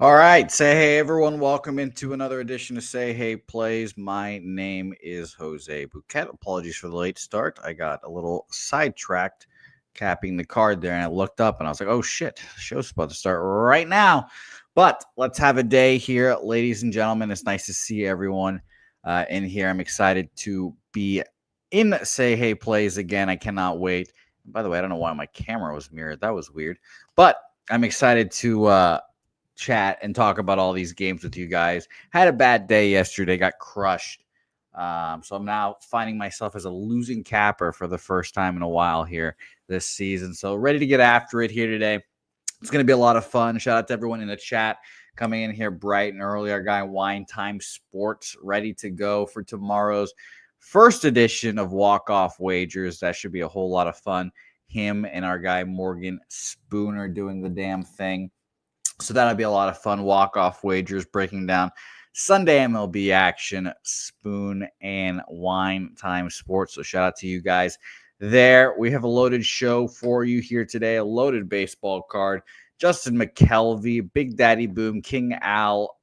All right. Say hey, everyone. Welcome into another edition of Say Hey Plays. My name is Jose Bouquett. Apologies for the late start. I got a little sidetracked capping the card there, and I looked up and I was like, oh shit, the show's about to start right now. But let's have a day here, ladies and gentlemen. It's nice to see everyone in here. I'm excited to be in Say Hey Plays again. I cannot wait. By the way, I don't know why my camera was mirrored. That was weird. But I'm excited to chat and talk about all these games with you guys. Had a bad day yesterday, got crushed. So I'm now finding myself as a losing capper for the first time in a while here this season. So ready to get after it here today. It's going to be a lot of fun. Shout out to everyone in the chat coming in here bright and early. Our guy Wine Time Sports ready to go for tomorrow's first edition of Walk-Off Wagers. That should be a whole lot of fun. Him and our guy Morgan Spooner doing the damn thing. So that'll be a lot of fun. Walk-off wagers, breaking down Sunday MLB action, Spoon and Wine Time Sports. So shout out to you guys there. We have a loaded show for you here today, a loaded baseball card. Justin McKelvey, Big Daddy Boom, King Al,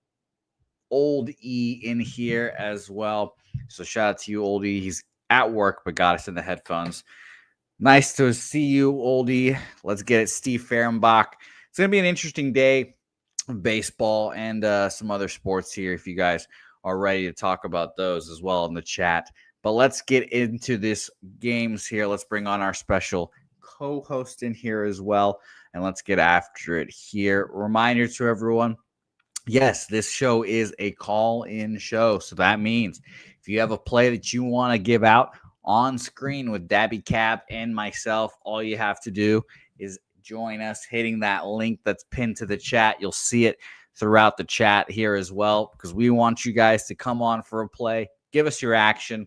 Old E in here as well. So shout out to you, Old E. He's at work, but got us in the headphones. Nice to see you, Old E. Let's get it, Steve Fehrenbach. It's going to be an interesting day of baseball and some other sports here if you guys are ready to talk about those as well in the chat. But let's get into this games here. Let's bring on our special co-host in here as well, and let's get after it here. Reminder to everyone, yes, this show is a call-in show. So that means if you have a play that you want to give out on screen with Daby Cab and myself, all you have to do is join us hitting that link that's pinned to the chat. You'll see it throughout the chat here as well, because we want you guys to come on for a play, give us your action,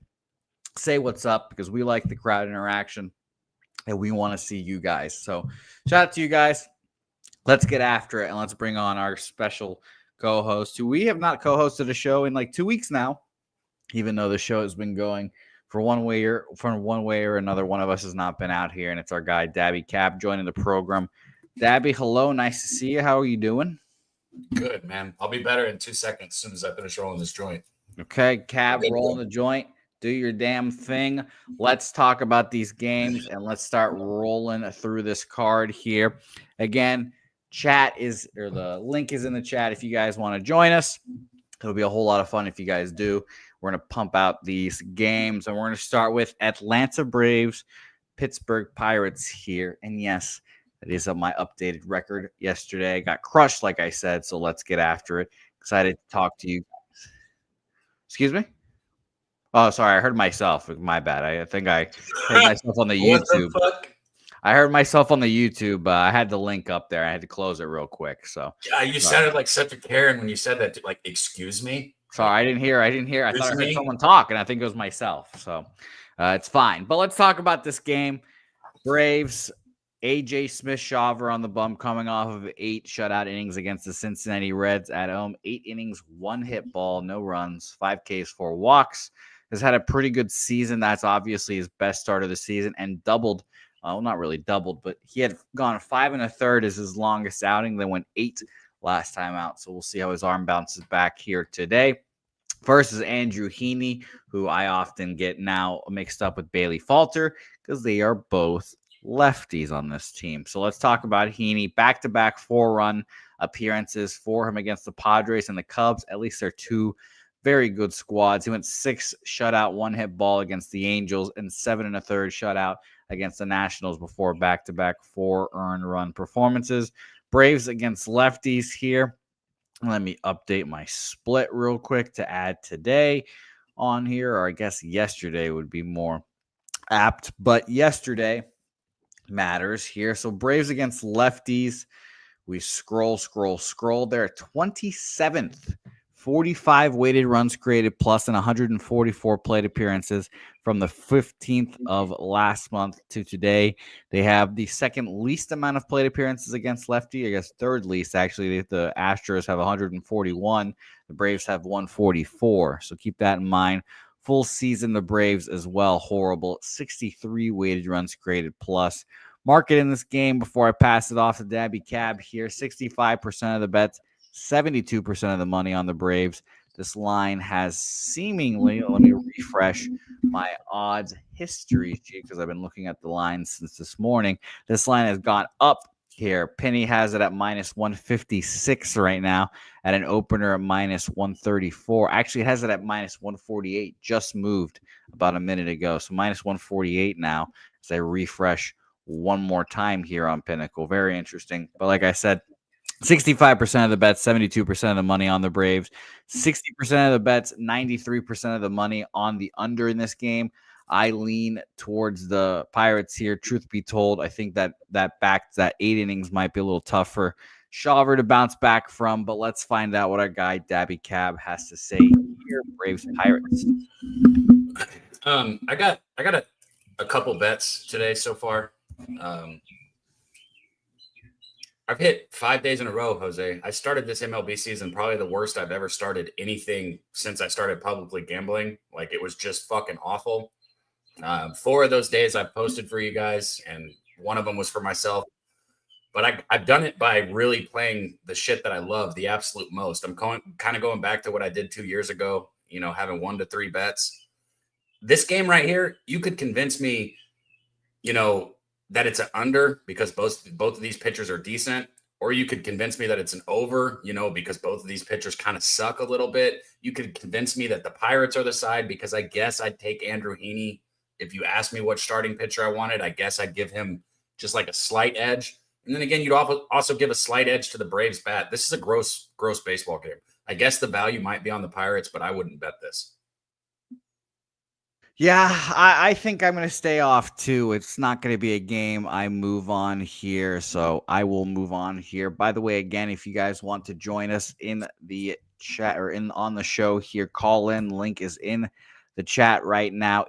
say what's up, because we like the crowd interaction and we want to see you guys. So shout out to you guys. Let's get after it and let's bring on our special co-host, who we have not co-hosted a show in like 2 weeks now, even though the show has been going for one way or another. One of us has not been out here, and it's our guy Daby Cab joining the program. Daby, hello, nice to see you. How are you doing? Good, man. I'll be better in 2 seconds as soon as I finish rolling this joint. Okay, Cab, rolling the joint. Do your damn thing. Let's talk about these games, and let's start rolling through this card here. Again, the link is in the chat if you guys want to join us. It'll be a whole lot of fun if you guys do. We're going to pump out these games, and we're going to start with Atlanta Braves, Pittsburgh Pirates here. And yes, that is my updated record yesterday. I got crushed, like I said, so let's get after it. Excited to talk to you guys. Excuse me? Oh, sorry, I heard myself. My bad. I think I heard myself on the YouTube. I heard myself on the YouTube. I had the link up there. I had to close it real quick. So yeah, you sounded like such a Karen when you said that. Like, excuse me. Sorry, I didn't hear. I thought I heard someone talk, and I think it was myself. So it's fine. But let's talk about this game. Braves, A.J. Smith-Shawver on the bump, coming off of 8 shutout innings against the Cincinnati Reds at home. 8 innings, 1 hit ball, no runs, 5 Ks, 4 walks. Has had a pretty good season. That's obviously his best start of the season, and doubled. Well, not really doubled, but he had gone 5 1/3 as his longest outing. They went 8 last time out. So we'll see how his arm bounces back here today. First is Andrew Heaney, who I often get now mixed up with Bailey Falter because they are both lefties on this team. So let's talk about Heaney. Back-to-back 4-run appearances for him against the Padres and the Cubs. At least they're 2 very good squads. He went 6 shutout, 1 hit ball against the Angels, and 7 1/3 shutout against the Nationals before back-to-back 4 earned run performances. Braves against lefties here. Let me update my split real quick to add today on here, or I guess yesterday would be more apt, but yesterday matters here. So Braves against lefties, we scroll. They're 27th. 45 weighted runs created plus and 144 plate appearances from the 15th of last month to today. They have the second least amount of plate appearances against lefty. I guess third least, actually. The Astros have 141. The Braves have 144. So keep that in mind. Full season, the Braves as well. Horrible. 63 weighted runs created plus. Market in this game before I pass it off to Daby Cab here. 65% of the bets 72% of the money on the Braves. This line has seemingly, let me refresh my odds history because I've been looking at the line since this morning. This line has gone up here. Penny has it at minus 156 right now, at an opener at minus 134. Actually, it has it at minus 148, just moved about a minute ago. So minus 148 now as I refresh one more time here on Pinnacle. Very interesting. But like I said, 65% of the bets, 72% of the money on the Braves, 60% of the bets, 93% of the money on the under in this game. I lean towards the Pirates here. Truth be told, I think that 8 innings might be a little tough for Shawver to bounce back from, but let's find out what our guy Daby Cab has to say here. Braves Pirates. I got a couple bets today so far. I've hit 5 days in a row, Jose. I started this MLB season probably the worst I've ever started anything since I started publicly gambling. Like, it was just fucking awful. 4 of those days I posted for you guys, and one of them was for myself. But I've done it by really playing the shit that I love the absolute most. I'm kind of going back to what I did 2 years ago, having 1 to 3 bets. This game right here, you could convince me, that it's an under because both of these pitchers are decent, or you could convince me that it's an over, because both of these pitchers kind of suck a little bit. You could convince me that the Pirates are the side because I guess I'd take Andrew Heaney. If you asked me what starting pitcher I wanted, I guess I'd give him just like a slight edge. And then again, you'd also give a slight edge to the Braves bat. This is a gross baseball game. I guess the value might be on the Pirates, but I wouldn't bet this. Yeah, I think I'm going to stay off too. It's not going to be a game I move on here, so I will move on here. By the way, again, if you guys want to join us in the chat or on the show here, call in. Link is in the chat right now.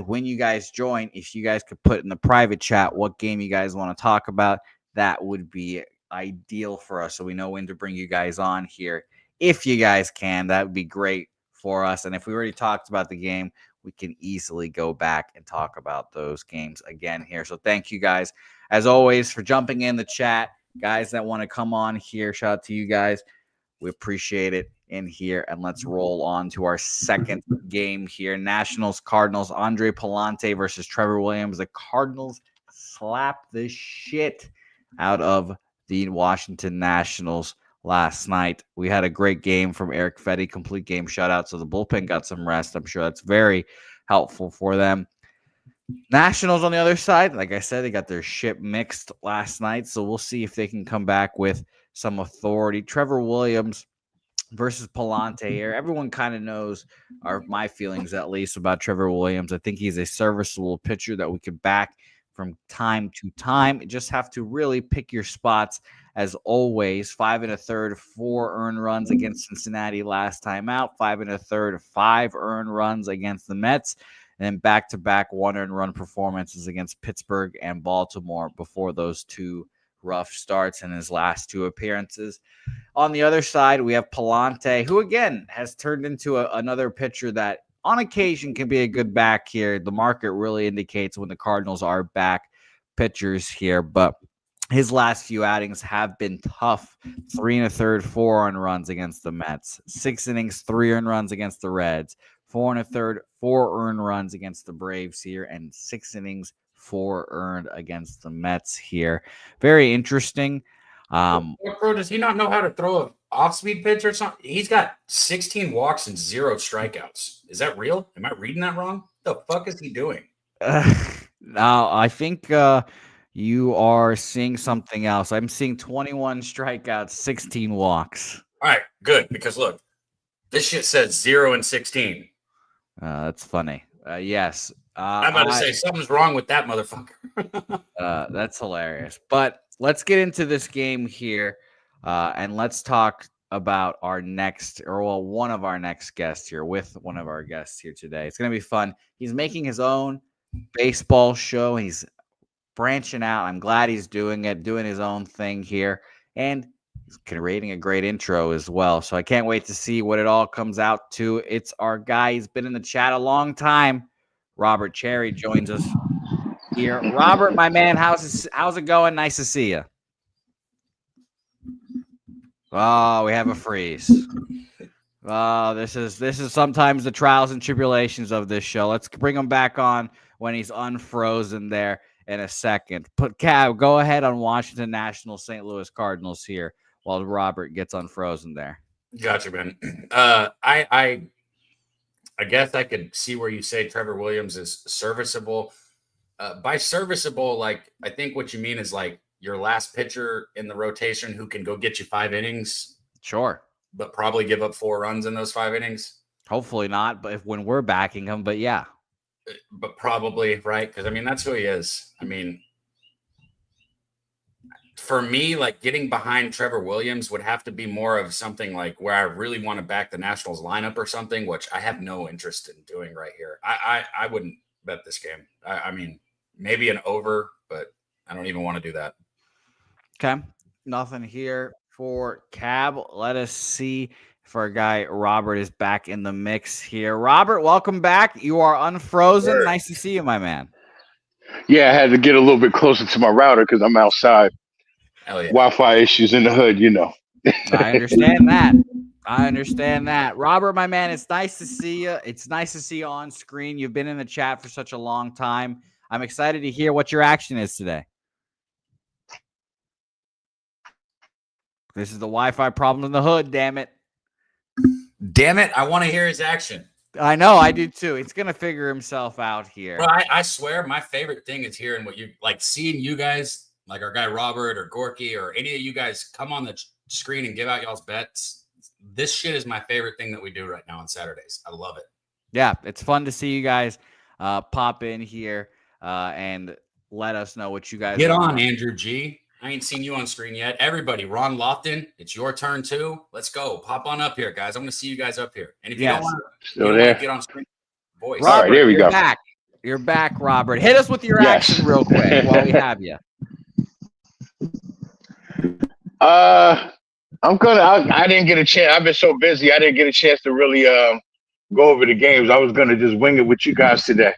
When you guys join, if you guys could put in the private chat what game you guys want to talk about, that would be ideal for us so we know when to bring you guys on here. If you guys can, that would be great for us. And if we already talked about the game, we can easily go back and talk about those games again here. So thank you guys, as always, for jumping in the chat. Guys that want to come on here, shout out to you guys. We appreciate it in here. And let's roll on to our second game here. Nationals, Cardinals, Andre Palante versus Trevor Williams. The Cardinals slapped the shit out of the Washington Nationals last night. We had a great game from Eric Fetty, complete game shutout. So the bullpen got some rest. I'm sure that's very helpful for them. Nationals on the other side, like I said, they got their ship mixed last night. So we'll see if they can come back with some authority. Trevor Williams versus Palante here. Everyone kind of knows, or my feelings at least, about Trevor Williams. I think he's a serviceable pitcher that we could back from time to time. You just have to really pick your spots. As always, 5 1/3, 4 earned runs against Cincinnati last time out. 5 1/3, 5 earned runs against the Mets. And then back-to-back 1 earned run performances against Pittsburgh and Baltimore before those 2 rough starts in his last 2 appearances. On the other side, we have Palante, who, again, has turned into another pitcher that on occasion can be a good back here. The market really indicates when the Cardinals are back pitchers here, but his last few outings have been tough. 3 1/3, 4 earned runs against the Mets. 6 innings, 3 earned runs against the Reds. 4 1/3, 4 earned runs against the Braves here, and 6 innings, 4 earned against the Mets here. Very interesting. Bro, does he not know how to throw an off-speed pitch or something? He's got 16 walks and 0 strikeouts. Is that real? Am I reading that wrong? What the fuck is he doing? Now, I think you are seeing something else. I'm seeing 21 strikeouts, 16 walks. All right, good, because look, this shit says 0 and 16. That's funny. Yes. I'm about to say something's wrong with that motherfucker. That's hilarious. But let's get into this game here, and let's talk about our next, one of our next guests here with one of our guests here today. It's going to be fun. He's making his own baseball show. He's branching out. I'm glad he's doing it, doing his own thing here, and he's creating a great intro as well. So I can't wait to see what it all comes out to. It's our guy. He's been in the chat a long time. Robert Cherry joins us here. Robert, my man, how's it going? Nice to see you. Oh, we have a freeze. Oh, this is sometimes the trials and tribulations of this show. Let's bring him back on when he's unfrozen there in a second. Put Cab, go ahead on Washington Nationals, St. Louis Cardinals here while Robert gets unfrozen there. Gotcha, man. I guess I could see where you say Trevor Williams is serviceable. By serviceable, like I think what you mean is like your last pitcher in the rotation who can go get you 5 innings. Sure. But probably give up 4 runs in those 5 innings. Hopefully not, but when we're backing him, but yeah. But probably, right? Because, I mean, that's who he is. I mean, for me, like getting behind Trevor Williams would have to be more of something like where I really want to back the Nationals lineup or something, which I have no interest in doing right here. I wouldn't bet this game. I mean, maybe an over, but I don't even want to do that. Okay. Nothing here for Cab. Let us see if our guy Robert is back in the mix here. Robert, welcome back. You are unfrozen. Sure. Nice to see you, my man. Yeah, I had to get a little bit closer to my router because I'm outside. Hell yeah. Wi-Fi issues in the hood, you know. I understand that. I understand that. Robert, my man, it's nice to see you. It's nice to see you on screen. You've been in the chat for such a long time. I'm excited to hear what your action is today. This is the Wi-Fi problem in the hood, damn it. Damn it. I want to hear his action. I know, I do too. It's going to figure himself out here. Bro, I swear my favorite thing is hearing what you like, seeing you guys, like our guy Robert or Gorky or any of you guys come on the screen and give out y'all's bets. This shit is my favorite thing that we do right now on Saturdays. I love it. Yeah, it's fun to see you guys pop in here and let us know what you guys get on, Andrew G. I ain't seen you on screen yet. Everybody, Ron Lofton, it's your turn too. Let's go. Pop on up here, guys. I'm going to see you guys up here. And if you don't want to get on screen, boys. Robert, all right, there we go. Back. You're back, Robert. Hit us with your action real quick while we have you. I didn't get a chance. I've been so busy. I didn't get a chance to really go over the games. I was gonna just wing it with you guys today.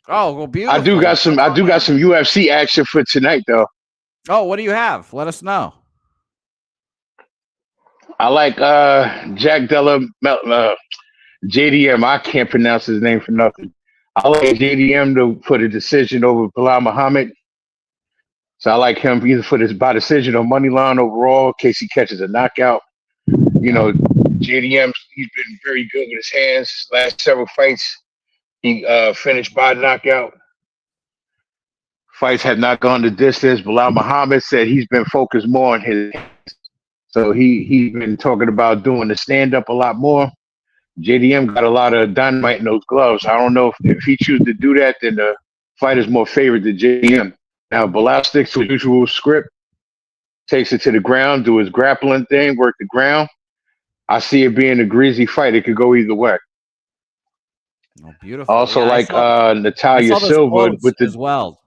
Oh, well, beautiful. I do got some UFC action for tonight though. Oh, what do you have? Let us know. I like Jack Della JDM. I can't pronounce his name for nothing. I like JDM to put a decision over Bilal Muhammad. So I like him either for this by decision or money line overall in case he catches a knockout. You know, JDM, he's been very good with his hands. Last several fights, he finished by knockout. Fights have not gone the distance. Bilal Muhammad said he's been focused more on his hands. So he's been talking about doing the stand-up a lot more. JDM got a lot of dynamite in those gloves. I don't know if he chooses to do that, then the fight is more favored to JDM. Now, Bilal sticks to his usual script, takes it to the ground, do his grappling thing, work the ground. I see it being a greasy fight. It could go either way. Oh, beautiful. Also, Natalia Silva with the as well.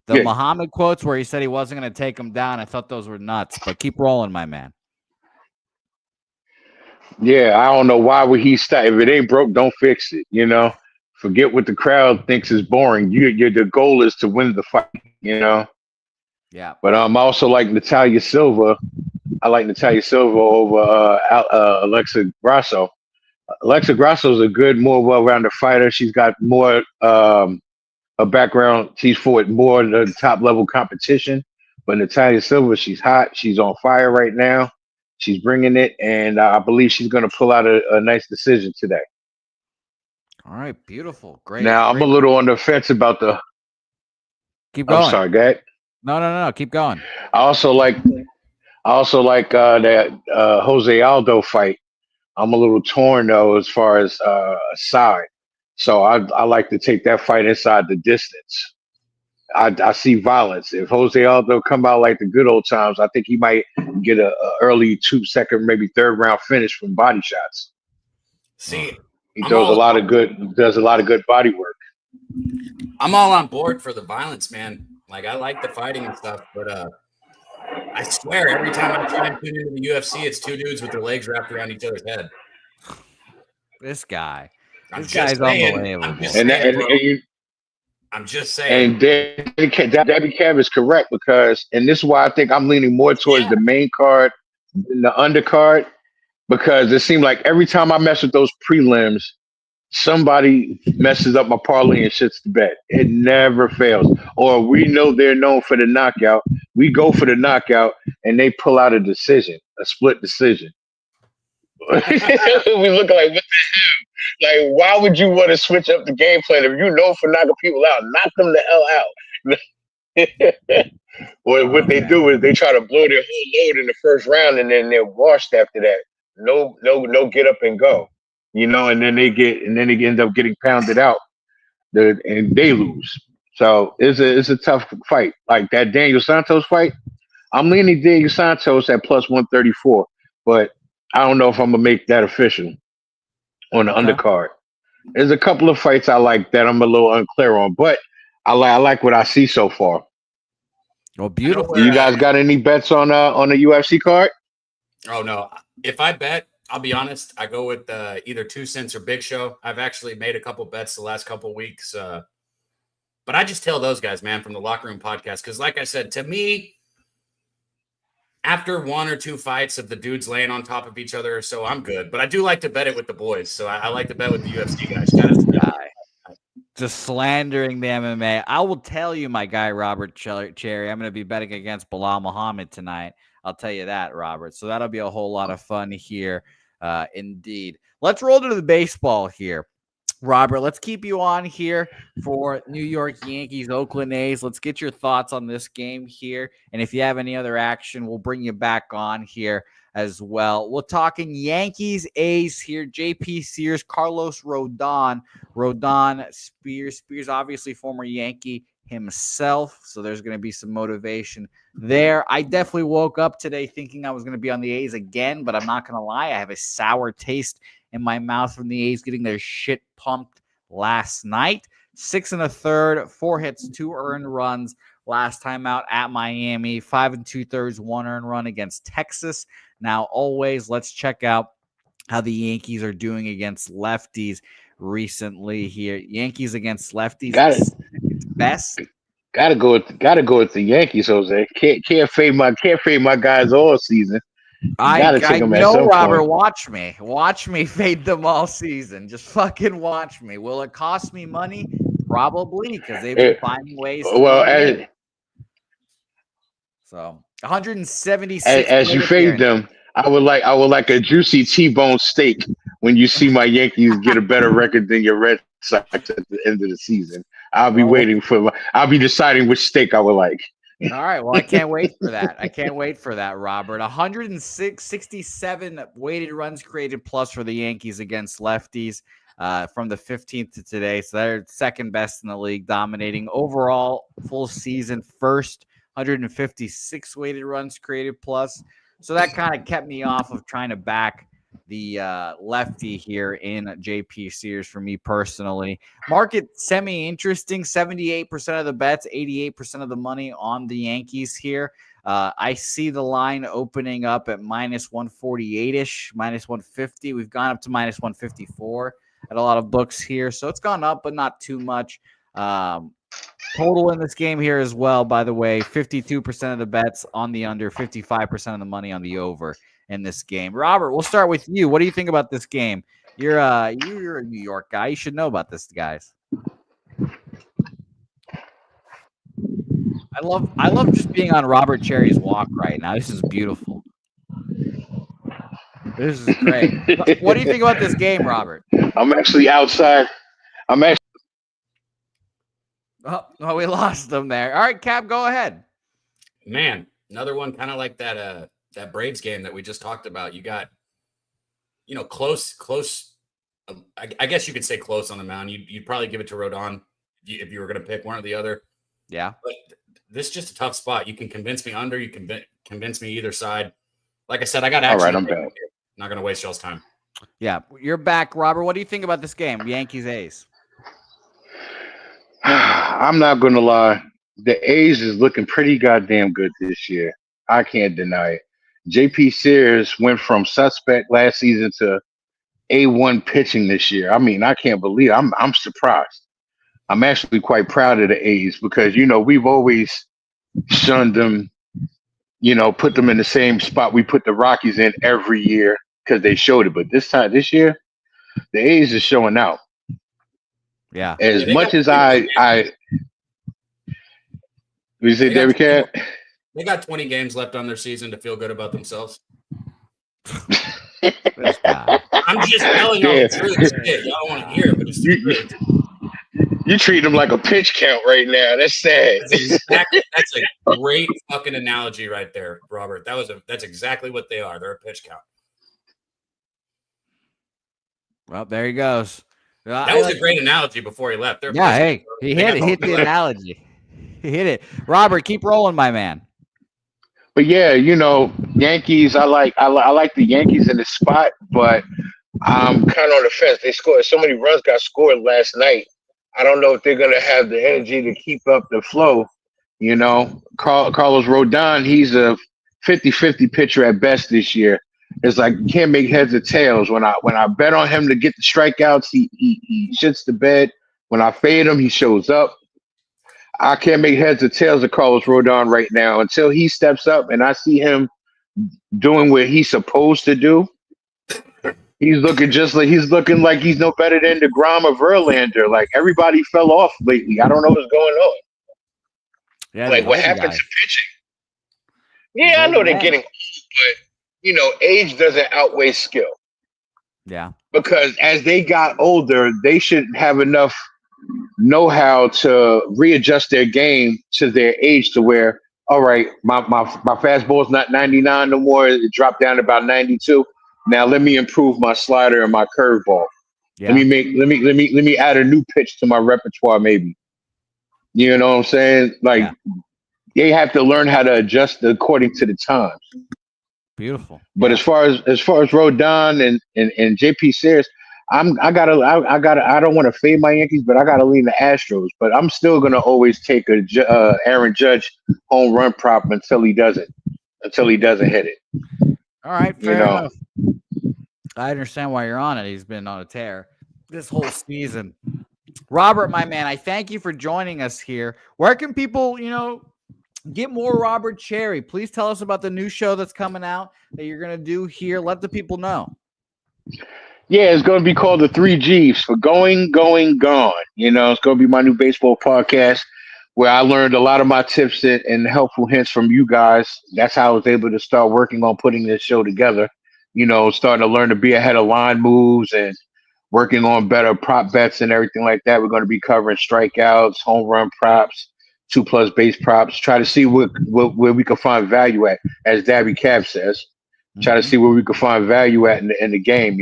The Muhammad quotes where he said he wasn't going to take him down. I thought those were nuts, but keep rolling, my man. Yeah, I don't know why would he stop. If it ain't broke, don't fix it. You know, forget what the crowd thinks is boring. The goal is to win the fight. You know. Yeah. But I also like Natalia Silva. I like Natalia Silva over Alexa Grasso. Alexa Grasso is a good, more well-rounded fighter. She's got more a background. She's for more the top-level competition. But Natalia Silva, she's hot. She's on fire right now. She's bringing it, and I believe she's going to pull out a nice decision today. All right, beautiful, great. Now great. I'm a little on the fence about the. Keep going. I'm sorry, go ahead. No. Keep going. I also like that Jose Aldo fight. I'm a little torn though as far as side. So I like to take that fight inside the distance. I see violence. If Jose Aldo come out like the good old times, I think he might get a early 2-second, maybe third round finish from body shots. See, he does a lot of good body work. I'm all on board for the violence, man. Like I like the fighting and stuff, but I swear every time I try and tune into the UFC, it's two dudes with their legs wrapped around each other's head. This guy's unbelievable. I'm just saying. And Daby Cab is correct because, and this is why I think I'm leaning more towards the main card than the undercard because it seemed like every time I mess with those prelims, somebody messes up my parlay and shits the bet. It never fails. Or we know they're known for the knockout. We go for the knockout and they pull out a split decision. We look like, what the hell? Like, why would you want to switch up the game plan if you know for knocking people out? Knock them the hell out. Or what they do is they try to blow their whole load in the first round and then they're washed after that. No, get up and go. And then they end up getting pounded out, and they lose. So it's a tough fight. Like that Daniel Santos fight, I'm leaning Daniel Santos at plus 134, but I don't know if I'm gonna make that official on the undercard. There's a couple of fights I like that I'm a little unclear on, but I like what I see so far. Well, beautiful. You guys got any bets on the UFC card? Oh no! If I bet, I'll be honest, I go with either 2 Cents or Big Show. I've actually made a couple bets the last couple weeks, but I just tell those guys, man, from the Locker Room Podcast, because like I said, to me, after 1 or 2 fights of the dudes laying on top of each other, so I'm good. But I do like to bet it with the boys, so I like to bet with the UFC guys. Just slandering the MMA. I will tell you, my guy, Robert Cherry, I'm going to be betting against Bilal Muhammad tonight. I'll tell you that, Robert. So that'll be a whole lot of fun here. Indeed. Let's roll to the baseball here. Robert, let's keep you on here for New York Yankees, Oakland A's. Let's get your thoughts on this game here. And if you have any other action, we'll bring you back on here as well. We're talking Yankees, A's here. JP Sears, Carlos Rodon. Spears, obviously former Yankee himself. So there's going to be some motivation there. I definitely woke up today thinking I was going to be on the A's again, but I'm not going to lie. I have a sour taste in my mouth from the A's getting their shit pumped last night. 6 1/3, 4 hits, 2 earned runs last time out at Miami. 5 2/3, 1 earned run against Texas. Now, always, let's check out how the Yankees are doing against lefties recently here. Yankees against lefties. Got it. Best. Gotta go with the Yankees, Jose. Can't fade my guys all season. I know, Robert. Point. Watch me fade them all season. Just fucking watch me. Will it cost me money? Probably, because they've been finding ways. So 176. As you fade them, I would like a juicy T-bone steak when you see my Yankees get a better record than your Red Sox at the end of the season. I'll be deciding which steak I would like. All right. Well, I can't wait for that. Robert. 167 weighted runs created plus for the Yankees against lefties from the 15th to today. So they're second best in the league, dominating overall full season first. 156 weighted runs created plus. So that kind of kept me off of trying to back the lefty here in JP Sears for me personally. Market semi-interesting, 78% of the bets, 88% of the money on the Yankees here. I see the line opening up at minus 148-ish, minus 150. We've gone up to minus 154 at a lot of books here. So it's gone up, but not too much. Total in this game here as well, by the way, 52% of the bets on the under, 55% of the money on the over in this game. Robert, we'll start with you. What do you think about this game? You're a New York guy. You should know about this, guys. I love just being on Robert Cherry's walk right now. This is beautiful. This is great. What do you think about this game, Robert? I'm actually outside. Oh, we lost them there. All right, Cap, go ahead. Man, another one kind of like that Braves game that we just talked about. You got, close. I guess you could say close on the mound. You'd probably give it to Rodon if you were going to pick one or the other. Yeah. But this is just a tough spot. You can convince me under. You can convince me either side. Like I said, I got action. All right, I'm back. Not going to waste y'all's time. Yeah, you're back, Robert. What do you think about this game, Yankees A's? I'm not going to lie. The A's is looking pretty goddamn good this year. I can't deny it. JP Sears went from suspect last season to A1 pitching this year. I mean, I can't believe it. I'm surprised. I'm actually quite proud of the A's because, we've always shunned them put them in the same spot we put the Rockies in every year because they showed it. But this year, the A's is showing out. Yeah. As much as we say Daby Cab. They got 20 games left on their season to feel good about themselves. I'm just telling y'all the truth. Shit, y'all don't want to hear it, but it's the truth. You treat them like a pitch count right now. That's sad. That's a great fucking analogy right there, Robert. That's exactly what they are. They're a pitch count. Well, there he goes. That was a great analogy before he left. Hey, he hit it. Hit the analogy. He hit it. Robert, keep rolling, my man. But yeah, Yankees. I like the Yankees in the spot, but I'm kind of on the fence. They scored so many runs got scored last night. I don't know if they're gonna have the energy to keep up the flow. Carlos Rodon, he's a 50-50 pitcher at best this year. It's like you can't make heads or tails. When I bet on him to get the strikeouts, he shits the bed. When I fade him, he shows up. I can't make heads or tails of Carlos Rodon right now until he steps up and I see him doing what he's supposed to do. He's looking like he's no better than DeGrom or Verlander. Like everybody fell off lately. I don't know what's going on. Yeah, like what happened to pitching? Yeah, I know they're getting old, but age doesn't outweigh skill. Yeah. Because as they got older, they should have enough know-how to readjust their game to their age to where, all right, my fastball's not 99 no more. It dropped down to about 92. Now let me improve my slider and my curveball. Yeah. Let me add a new pitch to my repertoire, maybe. You know what I'm saying? Like they have to learn how to adjust according to the times. Beautiful. But as far as Rodon and JP Sears, I don't want to fade my Yankees, but I gotta lean the Astros. But I'm still gonna always take a Aaron Judge home run prop until he doesn't hit it. All right, fair enough. I understand why you're on it. He's been on a tear this whole season. Robert, my man, I thank you for joining us here. Where can people, get more Robert Cherry? Please tell us about the new show that's coming out that you're going to do here. Let the people know. Yeah, it's going to be called the 3 Gs for Going, Gone. It's going to be my new baseball podcast where I learned a lot of my tips and helpful hints from you guys. That's how I was able to start working on putting this show together. Starting to learn to be ahead of line moves and working on better prop bets and everything like that. We're going to be covering strikeouts, home run props, 2+ base props. Try to see where we can find value at, as Daby Cab says. Try to see where we can find value at in the game,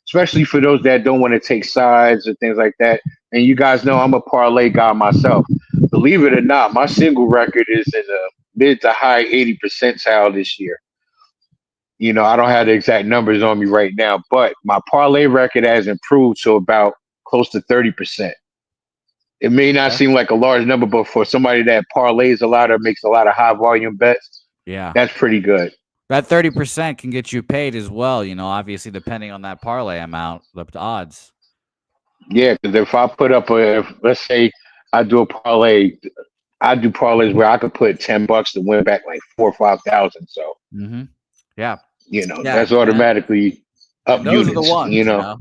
especially for those that don't want to take sides and things like that. And you guys know I'm a parlay guy myself. Believe it or not, my single record is in the mid to high 80 percentile this year. I don't have the exact numbers on me right now, but my parlay record has improved to about close to 30%. It may not seem like a large number, but for somebody that parlays a lot or makes a lot of high volume bets, that's pretty good. That 30% can get you paid as well, obviously depending on that parlay amount, the odds. Yeah, because if I put up let's say I do a parlay, I do parlays where I could put $10 to win back like 4,000 or 5,000. So that's automatically up those units. Are the ones,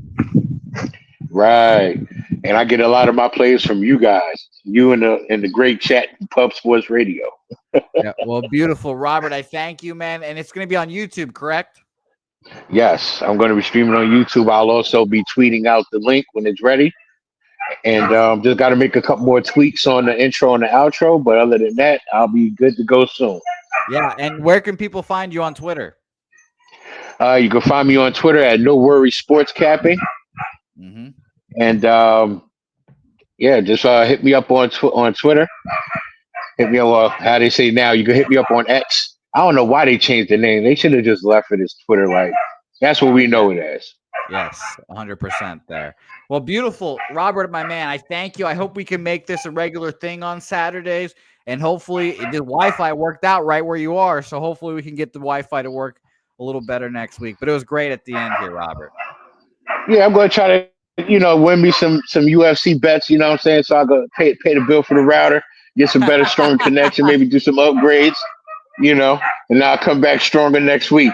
Right. And I get a lot of my plays from you guys, you and the great chat, Pub Sports Radio. Yeah, well, beautiful, Robert. I thank you, man. And it's going to be on YouTube, correct? Yes, I'm going to be streaming on YouTube. I'll also be tweeting out the link when it's ready. And just got to make a couple more tweaks on the intro and the outro. But other than that, I'll be good to go soon. Yeah. And where can people find you on Twitter? You can find me on Twitter at No Worry Sports Capping. Mm-hmm. And just hit me up on Twitter. Hit me up. How they say now? You can hit me up on X. I don't know why they changed the name. They should have just left it as Twitter. Like that's what we know it as. Yes, 100% there. Well, beautiful, Robert, my man. I thank you. I hope we can make this a regular thing on Saturdays, and hopefully the Wi-Fi worked out right where you are. So hopefully we can get the Wi-Fi to work a little better next week. But it was great at the end here, Robert. Yeah, I'm going to try to, win me some UFC bets. You know what I'm saying? So I go pay the bill for the router, get some better, stronger connection, maybe do some upgrades. and I'll come back stronger next week.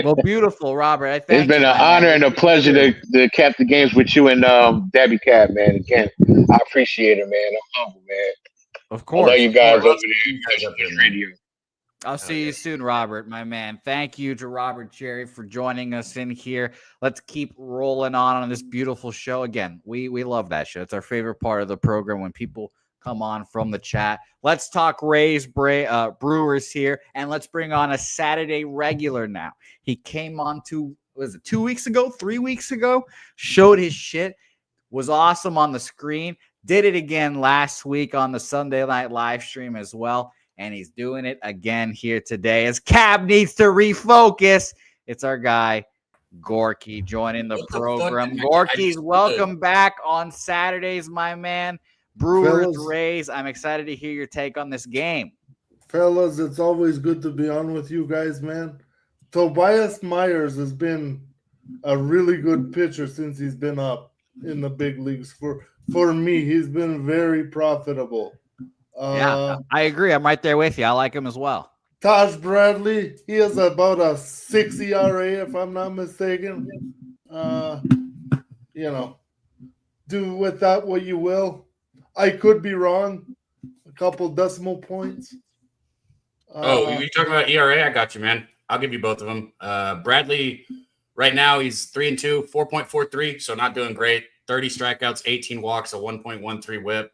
Well, beautiful, Robert. I It's thank been you, an my honor man. and a pleasure to cap the games with you and Daby Cab, man. Again, I appreciate it, man. I'm humble, man. Of I love course. you Of guys course. over there. You guys up here, man. Radio. I'll see you soon, Robert, my man. Thank you to Robert Cherry for joining us in here. Let's keep rolling on this beautiful show. Again, we love that show. It's our favorite part of the program when people come on from the chat. Let's talk Rays, Brewers here, and let's bring on a Saturday regular now. He came on 2 weeks ago, 3 weeks ago, showed his shit, was awesome on the screen, did it again last week on the Sunday night live stream as well. And he's doing it again here today as Cab needs to refocus. It's our guy, Gorky, joining the program. Gorky's welcome back on Saturdays, my man. Brewers, Rays. I'm excited to hear your take on this game. Fellas, it's always good to be on with you guys, man. Tobias Myers has been a really good pitcher since he's been up in the big leagues. For me, he's been very profitable. Yeah, I agree. I'm right there with you. I like him as well. Taj Bradley, he has about a 6 ERA, if I'm not mistaken. Do with that what you will. I could be wrong. A couple decimal points. You talking about ERA? I got you, man. I'll give you both of them. Bradley, right now, he's 3-2, 4.43, so not doing great. 30 strikeouts, 18 walks, a 1.13 whip.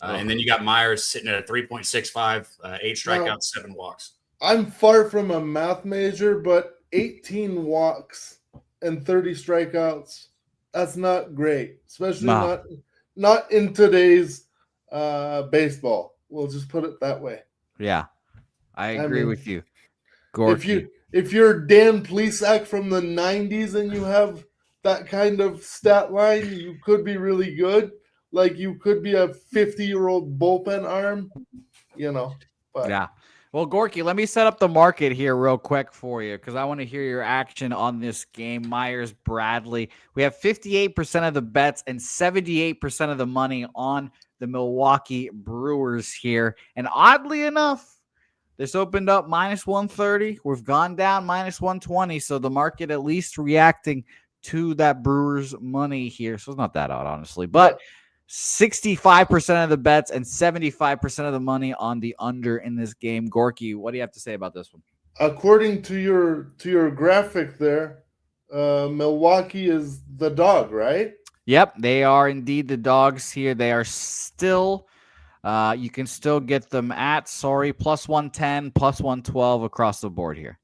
And then you got Myers sitting at a 3.65, 8 strikeouts, 7 walks. I'm far from a math major, but 18 walks and 30 strikeouts, that's not great, especially not in today's baseball. We'll just put it that way. Yeah, I agree with you. Gorky. If you're Dan Plesac from the 90s and you have that kind of stat line, you could be really good. Like you could be a 50-year-old bullpen arm, But. Yeah. Well, Gorky, let me set up the market here real quick for you because I want to hear your action on this game. Myers, Bradley. We have 58% of the bets and 78% of the money on the Milwaukee Brewers here. And oddly enough, this opened up minus 130. We've gone down minus 120. So the market at least reacting to that Brewers money here. So it's not that odd, honestly. But 65% of the bets and 75% of the money on the under in this game. Gorky, what do you have to say about this one? According to your graphic there, Milwaukee is the dog, right? Yep, they are indeed the dogs here. They are still, you can still get them at, plus 110, plus 112 across the board here.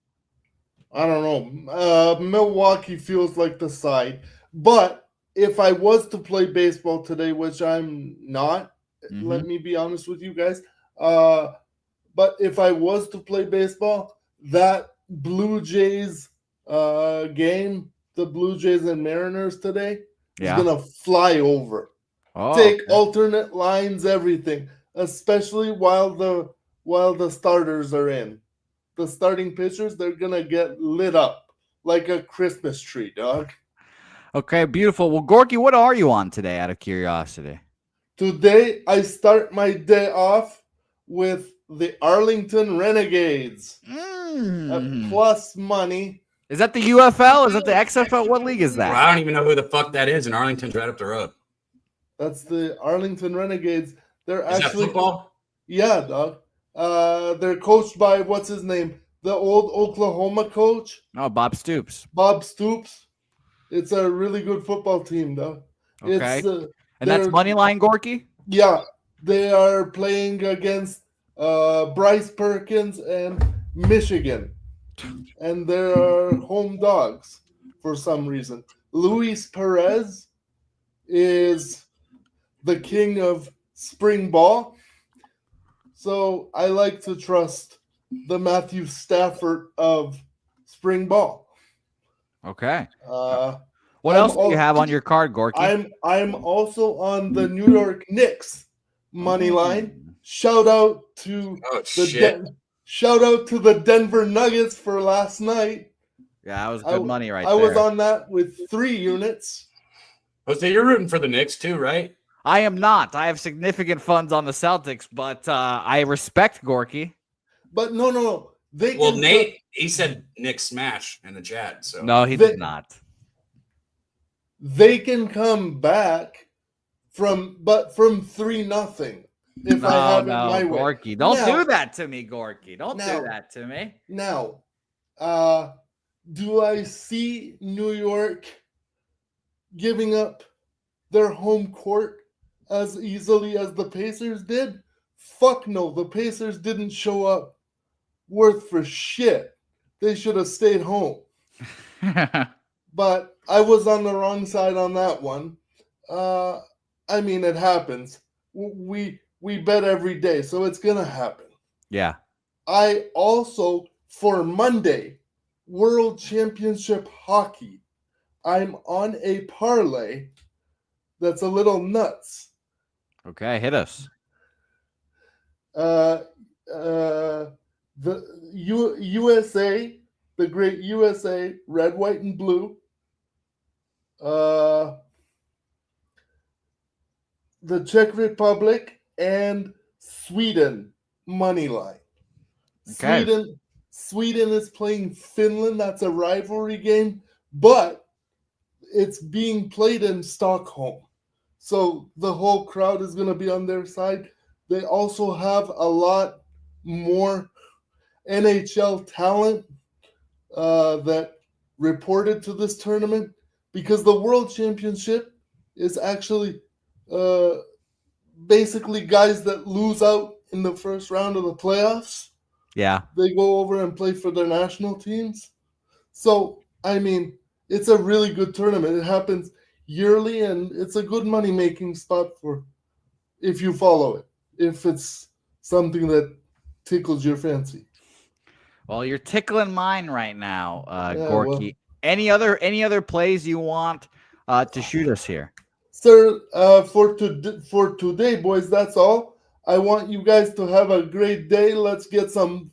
I don't know. Milwaukee feels like the side, but if I was to play baseball today, which I'm not, let me be honest with you guys. But if I was to play baseball, that Blue Jays game, the Blue Jays and Mariners today, is going to fly over. Take alternate lines, everything, especially while the starters are in. The starting pitchers, they're going to get lit up like a Christmas tree, dog. Okay, beautiful. Well, Gorky, what are you on today out of curiosity? Today, I start my day off with the Arlington Renegades at plus money. Is that the UFL? Is that the XFL? What league is that? Well, I don't even know who the fuck that is, and Arlington's right up the road. That's the Arlington Renegades. They're Is actually that football? Yeah, dog. They're coached by what's his name? The old Oklahoma coach. Oh, Bob Stoops. Bob Stoops. It's a really good football team, though. Okay. And that's Moneyline Gorky? Yeah. They are playing against Bryce Perkins and Michigan. And they're home dogs for some reason. Luis Perez is the king of spring ball. So I like to trust the Matthew Stafford of spring ball. Okay. What else do you have on your card, Gorky? I'm also on the New York Knicks money line. Shout out to the Denver Nuggets for last night. Yeah, that was good money right there. I was on that with 3 units. Jose, you're rooting for the Knicks too, right? I am not. I have significant funds on the Celtics, but I respect Gorky. But no. Well, Nate, he said Nick smash in the chat. So No, he did not. They can come back from 3-0 if I have it my way. Gorky, don't do that to me, Gorky. Don't do that to me. Now, do I see New York giving up their home court as easily as the Pacers did? Fuck no. The Pacers didn't show up worth for shit. They should have stayed home. But I was on the wrong side on that one. I mean, it happens. We bet every day, so it's going to happen. Yeah. I also, for Monday, World Championship Hockey, I'm on a parlay that's a little nuts. Okay, hit us. The USA, the great USA, red, white, and blue. The Czech Republic and Sweden money line. Okay. Sweden is playing Finland. That's a rivalry game, but it's being played in Stockholm. So the whole crowd is going to be on their side. They also have a lot more NHL talent that reported to this tournament, because the World Championship is actually basically guys that lose out in the first round of the playoffs. Yeah. They go over and play for their national teams. So, I mean, it's a really good tournament. It happens yearly, and it's a good money-making spot for if you follow it, if it's something that tickles your fancy. Well, you're tickling mine right now, Gorky. Well, Any other plays you want to shoot us here? Sir, for today, boys, that's all. I want you guys to have a great day. Let's get some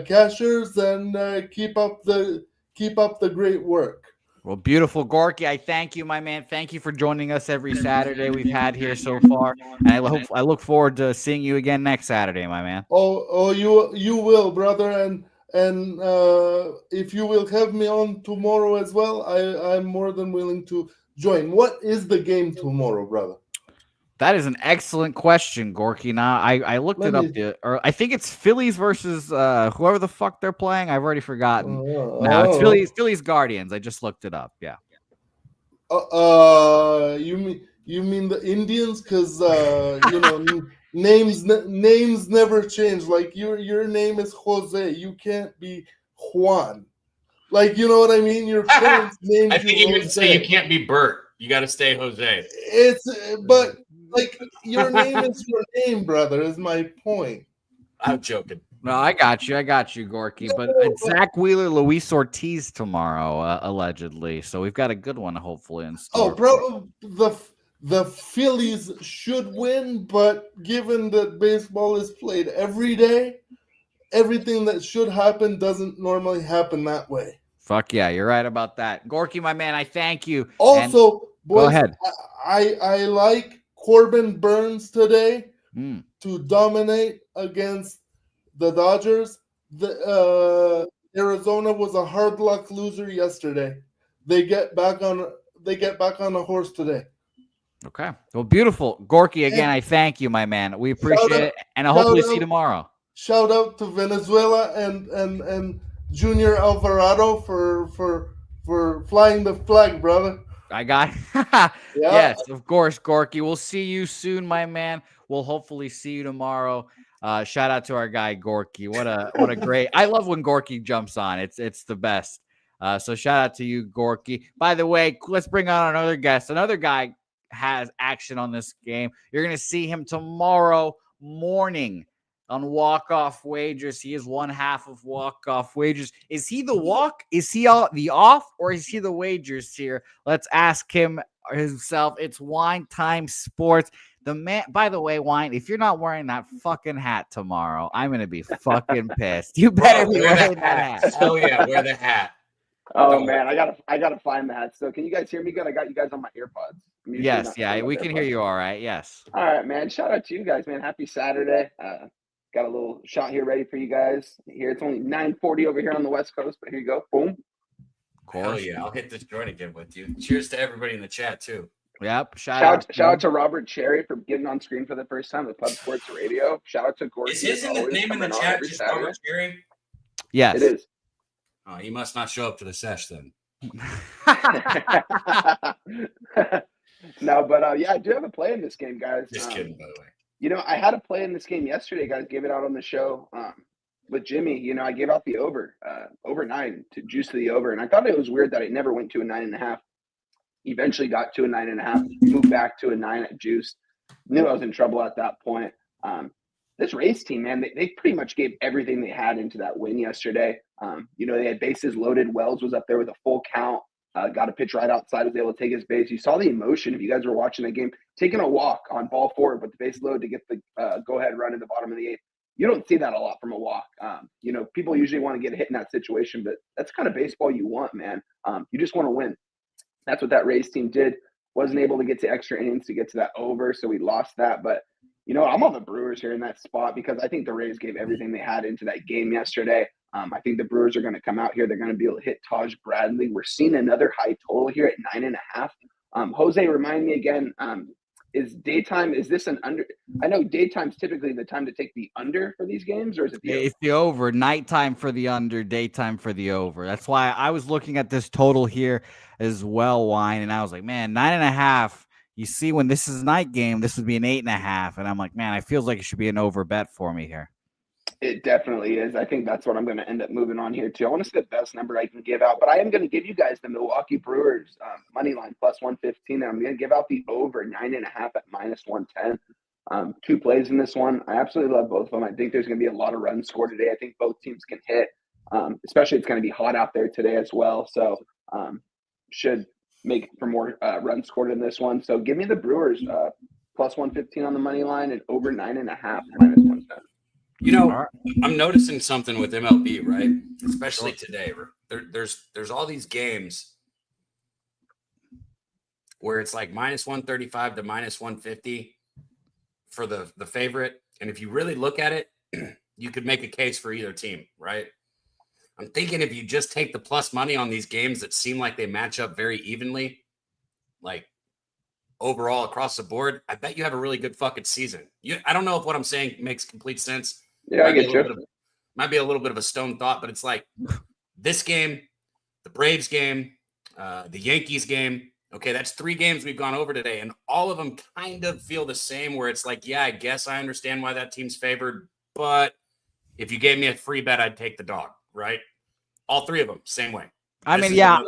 cashers and keep up the great work. Well, beautiful, Gorky. I thank you, my man. Thank you for joining us every Saturday we've had here so far, and I look forward to seeing you again next Saturday, my man. Oh, you will, brother, and if you will have me on tomorrow as well, I'm more than willing to join. What is the game tomorrow, brother? That is an excellent question, Gorky. Now, I looked it up, or I think it's Phillies versus whoever the fuck they're playing. I've already forgotten. No, it's Phillies Guardians. I just looked it up. Yeah. You mean the Indians? Because names never change. Like your name is Jose. You can't be Juan. Like, you know what I mean? Your parents named I think you would say you can't be Bert. You got to stay Jose. But like, your name is your name, brother, is my point. I'm joking. No, I got you, Gorky. But Zach Wheeler, Luis Ortiz tomorrow, allegedly. So we've got a good one, hopefully, in store. Oh, bro, the Phillies should win, but given that baseball is played every day, everything that should happen doesn't normally happen that way. Fuck yeah, you're right about that. Gorky, my man, I thank you. Also, boys, go ahead. I like Corbin Burns today to dominate against the Dodgers. Arizona was a hard luck loser yesterday. They get back on the horse today. Okay. Well, beautiful. Gorky, again, I thank you, my man. We appreciate it, and I'll hopefully see you tomorrow. Shout out to Venezuela and Junior Alvarado for flying the flag, brother. I got Yes, of course, Gorky. We'll see you soon, my man. We'll hopefully see you tomorrow. Shout out to our guy Gorky. What a great. I love when Gorky jumps on. It's the best. So shout out to you, Gorky. By the way, let's bring on another guest. Another guy has action on this game. You're going to see him tomorrow morning on walk-off wagers. He is one half of walk-off wagers. Is he the walk? Is he the off? Or is he the wagers here? Let's ask him himself. It's Wine Time Sports. The man, by the way, Wine, if you're not wearing that fucking hat tomorrow, I'm going to be fucking pissed. You better be wearing that hat. Hell yeah, wear the hat. Oh man, I gotta find the hat. So can you guys hear me good? I got you guys on my earpods. Yes, yeah, we can hear you all right. Yes. All right, man. Shout out to you guys, man. Happy Saturday. Got a little shot here ready for you guys. Here, it's only 9:40 over here on the West Coast, but here you go. Boom. Hell yeah, I'll hit this joint again with you. Cheers to everybody in the chat too. Yep. Shout out to Robert Cherry for getting on screen for the first time with Pub Sports Radio. Shout out to Gorky. Is his name in the chat just Robert Cherry? Yes. It is. Oh, he must not show up to the sesh then. No, but yeah, I do have a play in this game, guys. Just kidding, by the way. You know, I had a play in this game yesterday, guys. Gave it out on the show with Jimmy. You know, I gave out the over 9 to juice to the over, and I thought it was weird that it never went to a 9.5. Eventually got to a 9.5, moved back to a 9 at juice. Knew I was in trouble at that point. This race team, man, they pretty much gave everything they had into that win yesterday. You know, they had bases loaded. Wells was up there with a full count. Got a pitch right outside, was able to take his base. You saw the emotion if you guys were watching the game, taking a walk on ball 4 with the base load to get the go-ahead run in the bottom of the 8th. You don't see that a lot from a walk. You know, people usually want to get hit in that situation, but that's kind of baseball you want, man. You just want to win. That's what that race team did. Wasn't able to get to extra innings to get to that over, so we lost that. But, you know, I'm on the Brewers here in that spot because I think the Rays gave everything they had into that game yesterday. I think the Brewers are going to come out here. They're going to be able to hit Taj Bradley. We're seeing another high total here at 9.5. Jose, remind me again, is this an under? I know daytime's typically the time to take the under for these games, or is it the over? It's the over. Nighttime for the under, daytime for the over. That's why I was looking at this total here as well, Wine, and I was like, man, 9.5. You see, when this is a night game, this would be an 8.5, and I'm like, man, it feels like it should be an over bet for me here. It definitely is. I think that's what I'm going to end up moving on here too. I want to see the best number I can give out, but I am going to give you guys the Milwaukee Brewers money line plus 115, and I'm going to give out the over 9.5 at minus 110. 2 plays in this one. I absolutely love both of them. I think there's going to be a lot of runs scored today. I think both teams can hit, especially it's going to be hot out there today as well. So should make for more runs scored in this one. So give me the Brewers plus 115 on the money line and over 9.5 minus 110. You know, I'm noticing something with MLB, right? Especially today. There's all these games where it's like minus 135 to minus 150 for the favorite. And if you really look at it, you could make a case for either team, right? I'm thinking if you just take the plus money on these games that seem like they match up very evenly, like overall across the board, I bet you have a really good fucking season. I don't know if what I'm saying makes complete sense. Yeah, I get you. Might be a little bit of a stone thought, but it's like this game, the Braves game, the Yankees game. Okay, that's 3 games we've gone over today, and all of them kind of feel the same where it's like, yeah, I guess I understand why that team's favored, but if you gave me a free bet, I'd take the dog, right? All 3 of them, same way. I mean, yeah,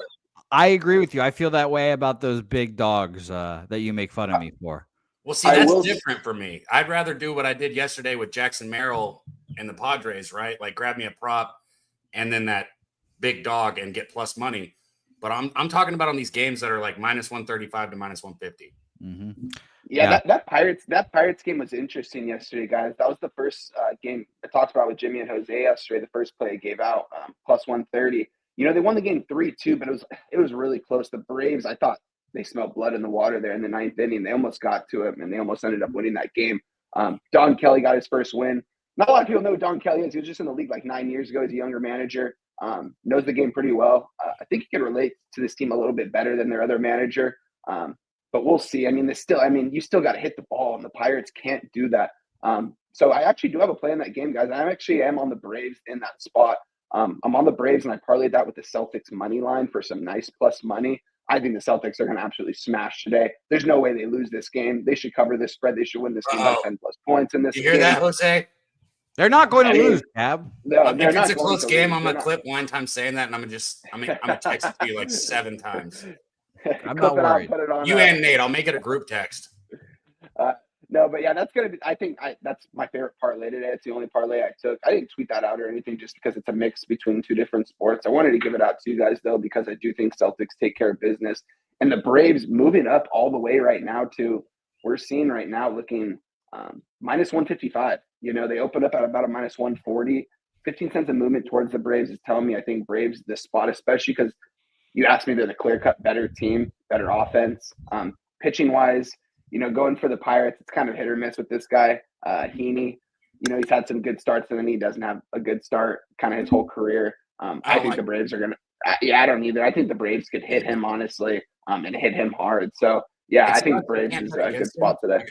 I agree with you. I feel that way about those big dogs that you make fun of me for. Well, see, that's different for me. I'd rather do what I did yesterday with Jackson Merrill and the Padres, right? Like grab me a prop and then that big dog and get plus money. But I'm talking about on these games that are like minus 135 to minus 150. Mm-hmm. Yeah. That Pirates game was interesting yesterday, guys. That was the first game I talked about with Jimmy and Jose yesterday. The first play I gave out plus 130. You know, they won the game 3-2, but it was really close. The Braves, I thought they smelled blood in the water there in the 9th inning. They almost got to him, and they almost ended up winning that game. Don Kelly got his first win. Not a lot of people know who Don Kelly is. He was just in the league like 9 years ago. He's a younger manager. Knows the game pretty well. I think he can relate to this team a little bit better than their other manager. But we'll see. I mean, you still got to hit the ball, and the Pirates can't do that. So I actually do have a play in that game, guys. I actually am on the Braves in that spot. I'm on the Braves, and I parlayed that with the Celtics money line for some nice plus money. I think the Celtics are going to absolutely smash today. There's no way they lose this game. They should cover this spread. They should win this game by 10 plus points in this game. You hear that, Jose? They're not going to lose, Cab. No, if it's a close game, I'm going to clip one time saying that, and I'm going to text it to you like 7 times. I'm not worried. You and Nate, I'll make it a group text. No, but yeah, that's going to be, that's my favorite parlay today. It's the only parlay I took. I didn't tweet that out or anything just because it's a mix between 2 different sports. I wanted to give it out to you guys, though, because I do think Celtics take care of business. And the Braves moving up all the way right now to, we're seeing right now looking minus 155. You know, they opened up at about a minus 140. 15 cents of movement towards the Braves is telling me I think Braves this spot, especially because you asked me they're the clear-cut better team, better offense. Pitching-wise, you know, going for the Pirates, it's kind of hit or miss with this guy, Heaney. he's had some good starts, and then he doesn't have a good start kind of his whole career. I think the Braves are going to – I don't either. I think the Braves could hit him, honestly, and hit him hard. So, yeah, I think the Braves is a good spot today.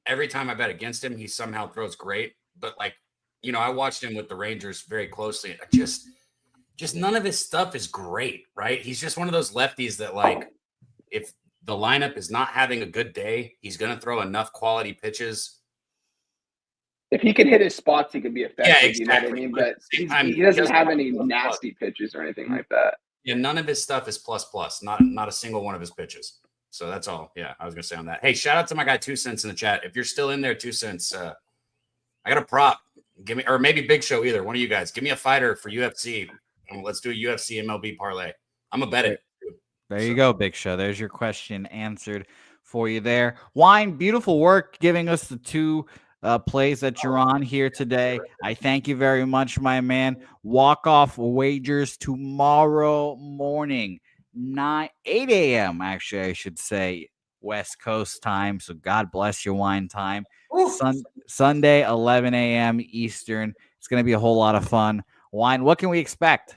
Every time I bet against him, he somehow throws great. But, I watched him with the Rangers very closely. Just none of his stuff is great, right? He's just one of those lefties that, if the lineup is not having a good day, he's going to throw enough quality pitches. If he can hit his spots, he can be effective. Yeah, exactly. You know what I mean? But he doesn't have any nasty pitches or anything like that. Yeah, none of his stuff is plus. Not a single one of his pitches. So that's all. Yeah, I was going to say on that. Hey, shout out to my guy 2 Cents in the chat. If you're still in there, 2 Cents, I got a prop. Give me, or maybe Big Show, either one of you guys. Give me a fighter for UFC. And let's do a UFC MLB parlay. I'm a bet it. There you go, Big Show. There's your question answered for you there. Wine, beautiful work giving us the 2 plays that you're on here today. I thank you very much, my man. Walk-off wagers tomorrow morning, 8 a.m. actually, I should say, West Coast time. So God bless your wine time. Sunday, 11 a.m. Eastern. It's going to be a whole lot of fun. Wine, what can we expect?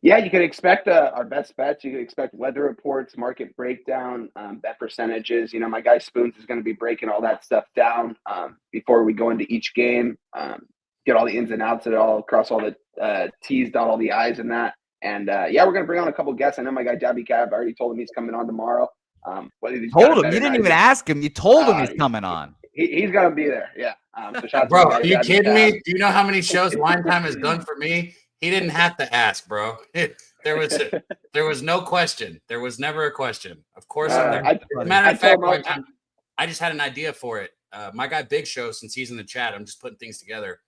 Yeah, you can expect our best bets. You can expect weather reports, market breakdown, bet percentages. My guy Spoons is going to be breaking all that stuff down before we go into each game, get all the ins and outs of it all, cross all the T's, dot all the I's and that. And, we're going to bring on a couple guests. I know my guy Daby Cab, I already told him he's coming on tomorrow. You didn't even ask him. You told him he's coming on. He's going to be there, yeah. So shout out bro, to are you kidding me? Do you know how many shows Wine Time has done for me? He didn't have to ask, bro. There was no question. There was never a question. Of course. Matter of fact, I just had an idea for it. My guy Big Show, since he's in the chat, I'm just putting things together.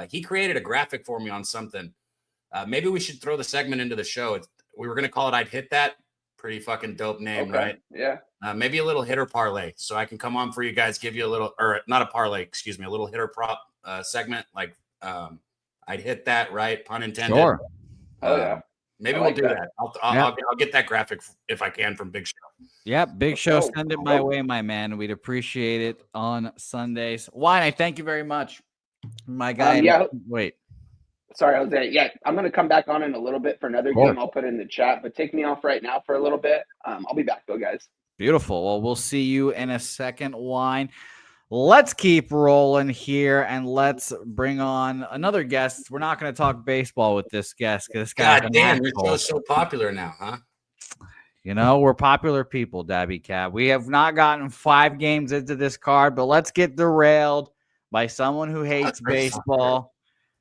He created a graphic for me on something. Maybe we should throw the segment into the show. We were going to call it I'd Hit That. Pretty fucking dope name, okay. Right? Yeah. Maybe a little hitter parlay. So I can come on for you guys, give you a little, or not a parlay, excuse me, a little hitter prop segment. I'd hit that, right? Pun intended. Sure. Oh, yeah. Maybe we'll do that. I'll get that graphic if I can from Big Show. Yeah, Big Show. Send it my way, my man. We'd appreciate it on Sundays. Wine, I thank you very much. My guy. Wait. Sorry, Jose. Yeah, I'm going to come back on in a little bit for another game. I'll put it in the chat, but take me off right now for a little bit. I'll be back, though, guys. Beautiful. Well, we'll see you in a second, Wine. Let's keep rolling here, and let's bring on another guest. We're not going to talk baseball with this guest because this guy's you're so popular now, huh? We're popular people, Daby Cab. We have not gotten 5 games into this card, but let's get derailed by someone who hates baseball.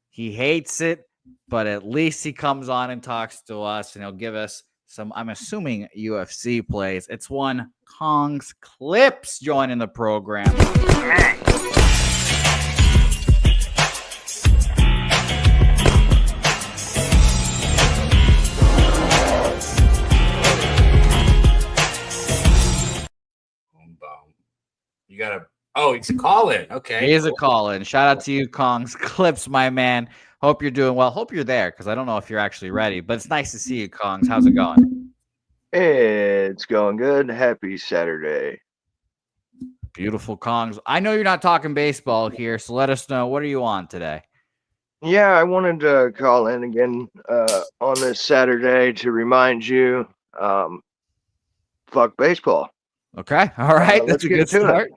He hates it, but at least he comes on and talks to us, and he'll give us some, I'm assuming, UFC plays. It's one Kong's Clips joining the program. You got it's a call-in. Okay. He is a call-in. Shout out to you, Kong's Clips, my man. Hope you're doing well. Hope you're there because I don't know if you're actually ready, but it's nice to see you, Kongs. How's it going? It's going good. Happy Saturday. Beautiful, Kongs. I know you're not talking baseball here, so let us know. What are you on today? Yeah, I wanted to call in again on this Saturday to remind you, fuck baseball. Okay. All right. That's a good start.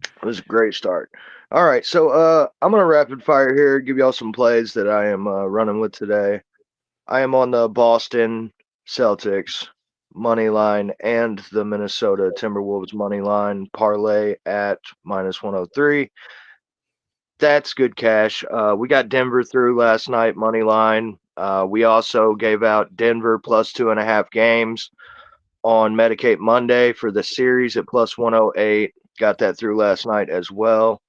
It was a great start. All right. So I'm going to rapid fire here, give y'all some plays that I am running with today. I am on the Boston Celtics money line and the Minnesota Timberwolves money line parlay at -103. That's good cash. We got Denver through last night money line. We also gave out Denver plus 2.5 games on Medicate Monday for the series at +108. Got that through last night as well.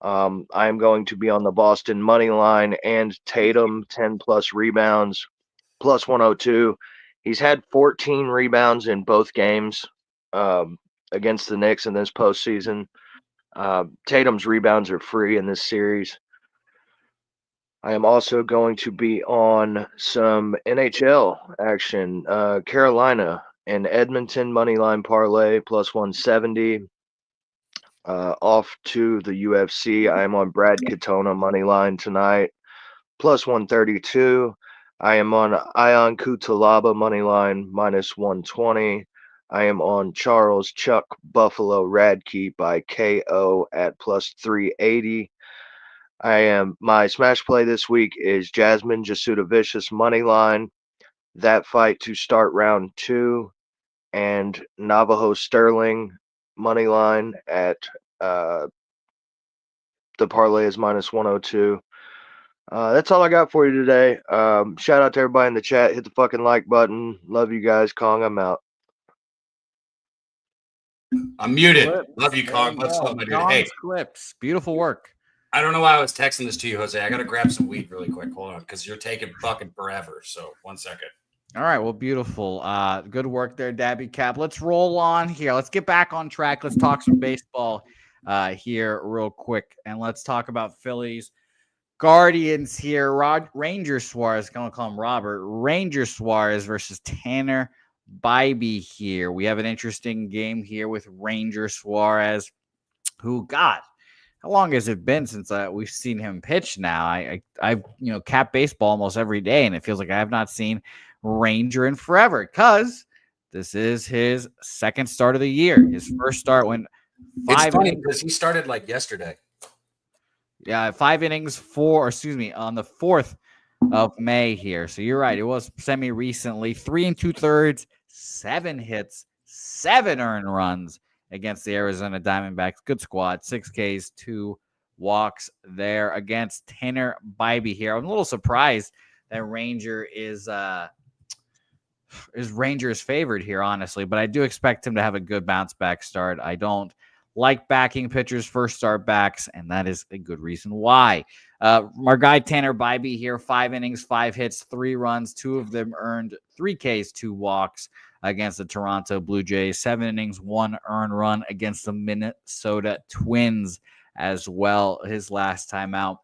I am going to be on the Boston money line and Tatum 10+ rebounds +102. He's had 14 rebounds in both games against the Knicks in this postseason. Tatum's rebounds are free in this series. I am also going to be on some NHL action. Carolina and Edmonton moneyline parlay +170. Off to the UFC. I am on Brad Katona money line tonight, plus 132. I am on Ion Kutalaba money line, minus 120. I am on Charles Chuck Buffalo Radke by KO at plus 380. My smash play this week is Jasmine Jasuda Vicious money line. That fight to start round 2, and Navajo Sterling money line at the parlay is minus 102. That's all I got for you today. Shout out to everybody in the chat. Hit the fucking like button. Love you guys. Kong, I'm out. I'm muted. Clips. Love you, Kong. Let's go, my dude. Kong's Hey, clips. Beautiful work. I don't know why I was texting this to you, Jose. I got to grab some weed really quick. Hold on, because you're taking fucking forever. So 1 second. All right, well, beautiful. Good work there, Daby Cab. Let's roll on here. Let's get back on track. Let's talk some baseball here real quick, and let's talk about Phillies. Guardians here. Ranger Suarez, gonna call him Robert. Ranger Suarez versus Tanner Bybee here. We have an interesting game here with Ranger Suarez, who, God, how long has it been since we've seen him pitch now? I've cap baseball almost every day, and it feels like I have not seen Ranger in forever, because this is his second start of the year. His first start when It's funny because he started like yesterday. Yeah, 5 innings, on the 4th of May here. So you're right. It was semi-recently. 3 2/3, 7 hits, 7 earned runs against the Arizona Diamondbacks. Good squad. 6 Ks, 2 walks there against Tanner Bybee here. I'm a little surprised that Ranger is favored here, honestly, but I do expect him to have a good bounce back start. I don't like backing pitchers first start backs, and that is a good reason why. Our guy Tanner Bybee here, 5 innings, 5 hits, 3 runs, 2 of them earned, 3 Ks, 2 walks against the Toronto Blue Jays, 7 innings, 1 earned run against the Minnesota Twins as well, his last time out.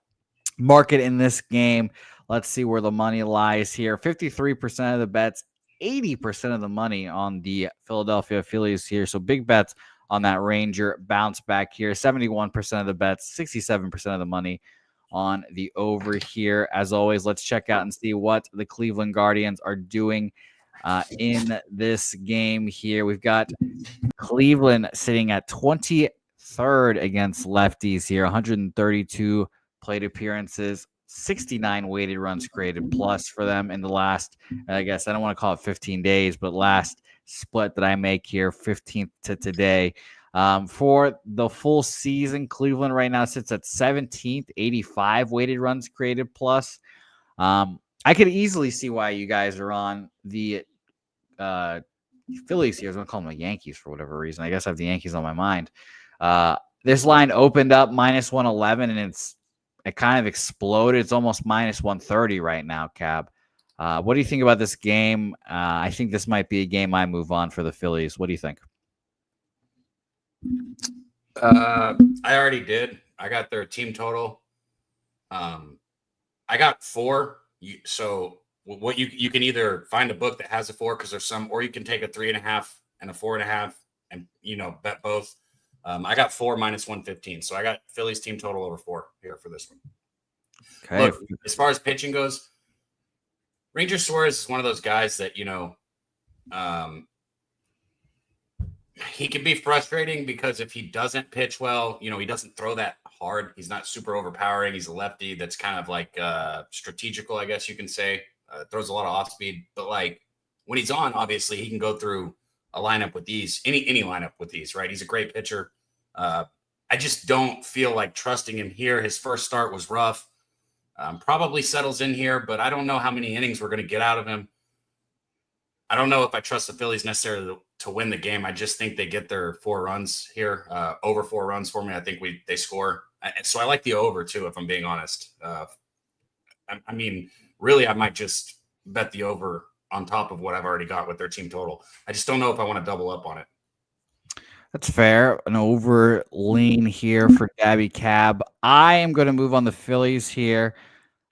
Market in this game, let's see where the money lies here. 53% of the bets, 80% of the money on the Philadelphia Phillies here. So big bets on that Ranger bounce back here. 71% of the bets, 67% of the money on the over here. As always, let's check out and see what the Cleveland Guardians are doing in this game here. We've got Cleveland sitting at 23rd against lefties here, 132 plate appearances, 69 weighted runs created plus for them in the last, I guess, I don't want to call it 15 days, but last split that I make here, 15th to today. For the full season, Cleveland right now sits at 17th, 85 weighted runs created plus. I could easily see why you guys are on the Phillies here. I was going to call them the Yankees for whatever reason. I guess I have the Yankees on my mind. This line opened up minus 111, and it kind of exploded. It's almost minus 130 right now, Cab. What do you think about this game? I think this might be a game I move on for the Phillies. What do you think? I already did. I got their team total. I got 4. So what you can either find a book that has a 4 because there's some, or you can take a 3.5 and a 4.5 and bet both. I got 4 minus 115. So I got Phillies team total over 4 here for this one. Okay. Look, as far as pitching goes, Ranger Suarez is one of those guys that, he can be frustrating because if he doesn't pitch well, he doesn't throw that hard. He's not super overpowering. He's a lefty that's kind of like strategical, I guess you can say. Throws a lot of off speed, but like when he's on, obviously he can go through a lineup with these, any lineup with these, right? He's a great pitcher. I just don't feel like trusting him here. His first start was rough. Probably settles in here, but I don't know how many innings we're going to get out of him. I don't know if I trust the Phillies necessarily to win the game. I just think they get their 4 runs here, over 4 runs for me. I think they score. So I like the over too, if I'm being honest. I mean, really, I might just bet the over on top of what I've already got with their team total. I just don't know if I want to double up on it. That's fair. An over lean here for Daby Cab. I am going to move on the Phillies here.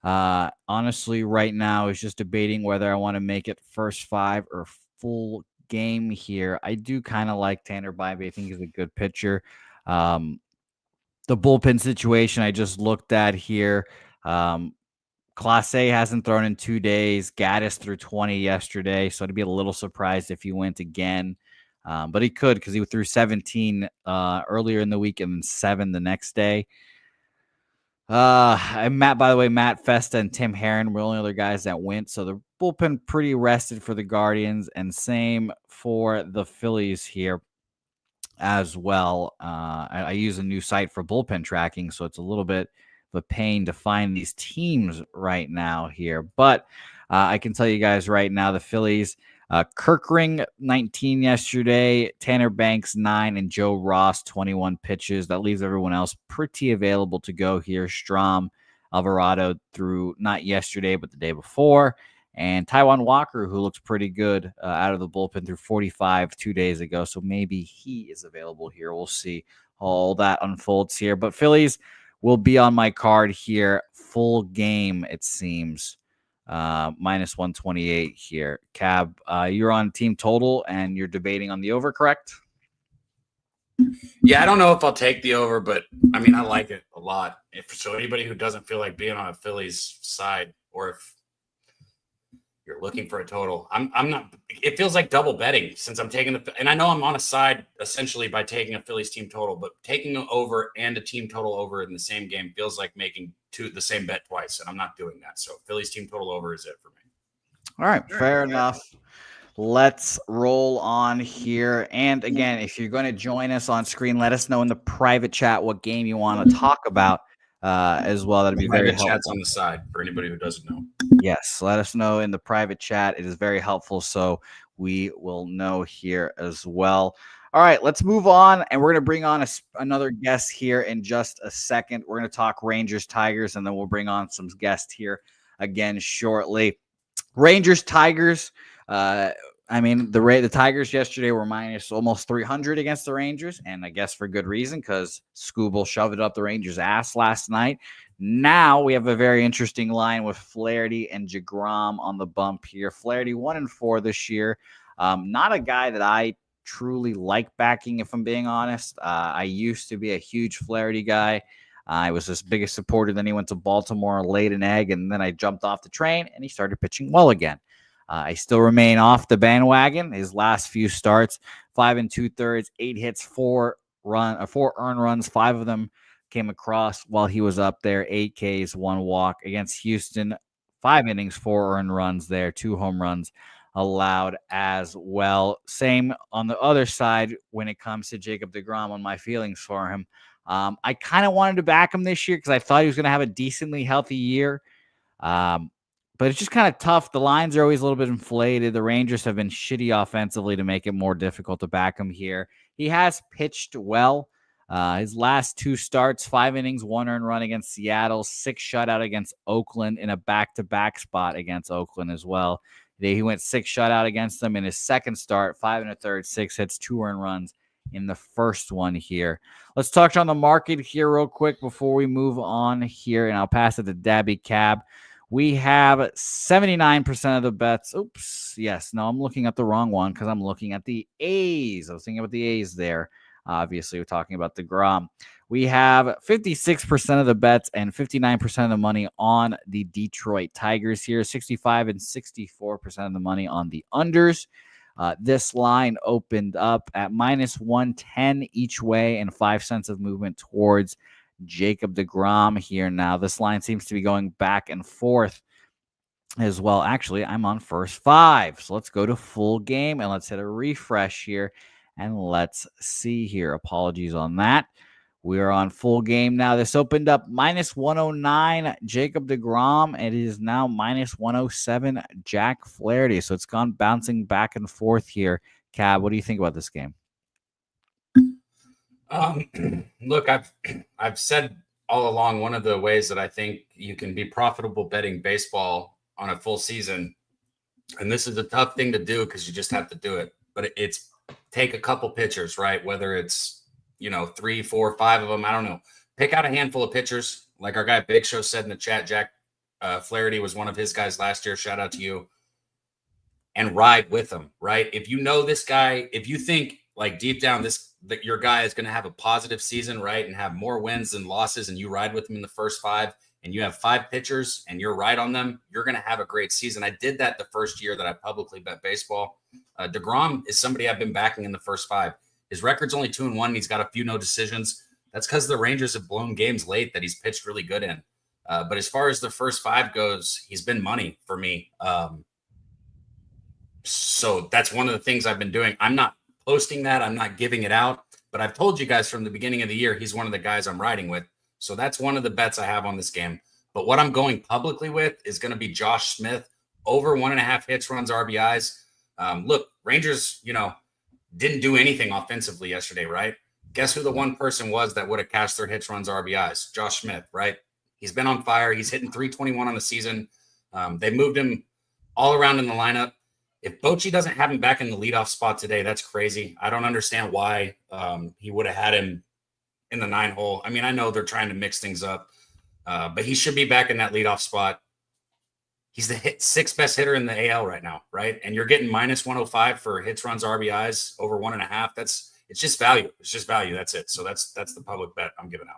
Honestly, right now is just debating whether I want to make it first 5 or full game here. I do kind of like Tanner Bybee. I think he's a good pitcher. The bullpen situation I just looked at here. Clase hasn't thrown in 2 days. Gaddis threw 20 yesterday, so I'd be a little surprised if he went again. But he could because he threw 17 earlier in the week and then 7 the next day. Matt Festa and Tim Herron were the only other guys that went. So the bullpen pretty rested for the Guardians, and same for the Phillies here as well. I use a new site for bullpen tracking, so it's a little bit of a pain to find these teams right now here. But I can tell you guys right now, the Phillies, Kirkring 19 yesterday, Tanner Banks 9, and Joe Ross 21 pitches. That leaves everyone else pretty available to go here. Strom, Alvarado threw not yesterday, but the day before. And Taijuan Walker, who looks pretty good out of the bullpen, threw 45 2 days ago. So maybe he is available here. We'll see how all that unfolds here. But Phillies will be on my card here. Full game, it seems. Minus 128 here. Cab, you're on team total and you're debating on the over, correct? Yeah, I don't know if I'll take the over, but I mean, I like it a lot. So anybody who doesn't feel like being on a Phillies side, or if you're looking for a total, I'm not. It feels like double betting since I'm taking and I know I'm on a side essentially by taking a Phillies team total, but taking an over and a team total over in the same game feels like making the same bet twice, and I'm not doing that. So Phillies team total over is it for me. All right, fair enough. Let's roll on here. And again, if you're going to join us on screen, let us know in the private chat what game you want to talk about as well. That'd be very helpful. Chat's on the side for anybody who doesn't know. Yes, let us know in the private chat. It is very helpful, so we will know here as well. All right, let's move on, and we're going to bring on another guest here in just a second. We're going to talk Rangers, Tigers, and then we'll bring on some guests here again shortly. Rangers, Tigers. The Tigers yesterday were minus almost 300 against the Rangers, and I guess for good reason because Skubal shoved it up the Rangers' ass last night. Now we have a very interesting line with Flaherty and DeGrom on the bump here. Flaherty 1-4 this year. Not a guy that I truly like backing, if I'm being honest. I used to be a huge Flaherty guy. I was his biggest supporter. Then he went to Baltimore, laid an egg, and then I jumped off the train, and he started pitching well again. I still remain off the bandwagon. His last few starts, 5 2/3, 8 hits, 4 earned runs. 5 of them came across while he was up there. 8 Ks, 1 walk against Houston. 5 innings, 4 earned runs there. 2 home runs allowed as well. Same on the other side when it comes to Jacob deGrom on my feelings for him. I kind of wanted to back him this year because I thought he was going to have a decently healthy year. But it's just kind of tough. The lines are always a little bit inflated. The Rangers have been shitty offensively to make it more difficult to back him here. He has pitched well. His last 2 starts, 5 innings, 1 earned run against Seattle, 6 shutout against Oakland in a back-to-back spot against Oakland as well. He went 6 shutout against them in his second start, 5 1/3, 6 hits, 2 earned runs in the first one here. Let's talk on the market here real quick before we move on here, and I'll pass it to Daby Cab. We have 79% of the bets. Oops. Yes. No, I'm looking at the wrong one because I'm looking at the A's. I was thinking about the A's there. Obviously, we're talking about DeGrom. We have 56% of the bets and 59% of the money on the Detroit Tigers here. 65 and 64% of the money on the unders. This line opened up at minus 110 each way and 5 cents of movement towards Jacob deGrom here. Now this line seems to be going back and forth as well. Actually, I'm on first 5. So let's go to full game and let's hit a refresh here and let's see here. Apologies on that. We are on full game now. This opened up minus 109 Jacob deGrom. It is now minus 107 Jack Flaherty. So it's gone bouncing back and forth here. Cab, what do you think about this game? Look, I've said all along, one of the ways that I think you can be profitable betting baseball on a full season, and this is a tough thing to do because you just have to do it, but it's take a couple pitchers, right? Whether it's, 3, 4, 5 of them, I don't know. Pick out a handful of pitchers. Like our guy Big Show said in the chat, Jack Flaherty was one of his guys last year. Shout out to you. And ride with him, right? If you know this guy, if you think like deep down, this that your guy is going to have a positive season, right, and have more wins than losses, and you ride with him in the first 5, and you have 5 pitchers and you're right on them, you're going to have a great season. I did that the first year that I publicly bet baseball. DeGrom is somebody I've been backing in the first 5. His record's only 2-1. And he's got a few no decisions. That's because the Rangers have blown games late that he's pitched really good in. But as far as the first 5 goes, he's been money for me. So that's one of the things I've been doing. I'm not posting that. I'm not giving it out. But I've told you guys from the beginning of the year, he's one of the guys I'm riding with. So that's one of the bets I have on this game. But what I'm going publicly with is going to be Josh Smith over 1.5 hits, runs, RBIs. Look, Rangers, didn't do anything offensively yesterday, right? Guess who the one person was that would have cashed their hits, runs, RBIs? Josh Smith, right? He's been on fire. He's hitting 321 on the season. They moved him all around in the lineup. If Bochy doesn't have him back in the leadoff spot today, that's crazy. I don't understand why he would have had him in the 9 hole. I mean, I know they're trying to mix things up, but he should be back in that leadoff spot. He's the 6th best hitter in the AL right now, right? And you're getting minus 105 for hits, runs, RBIs over 1.5. It's just value. It's just value. That's it. So that's the public bet I'm giving out.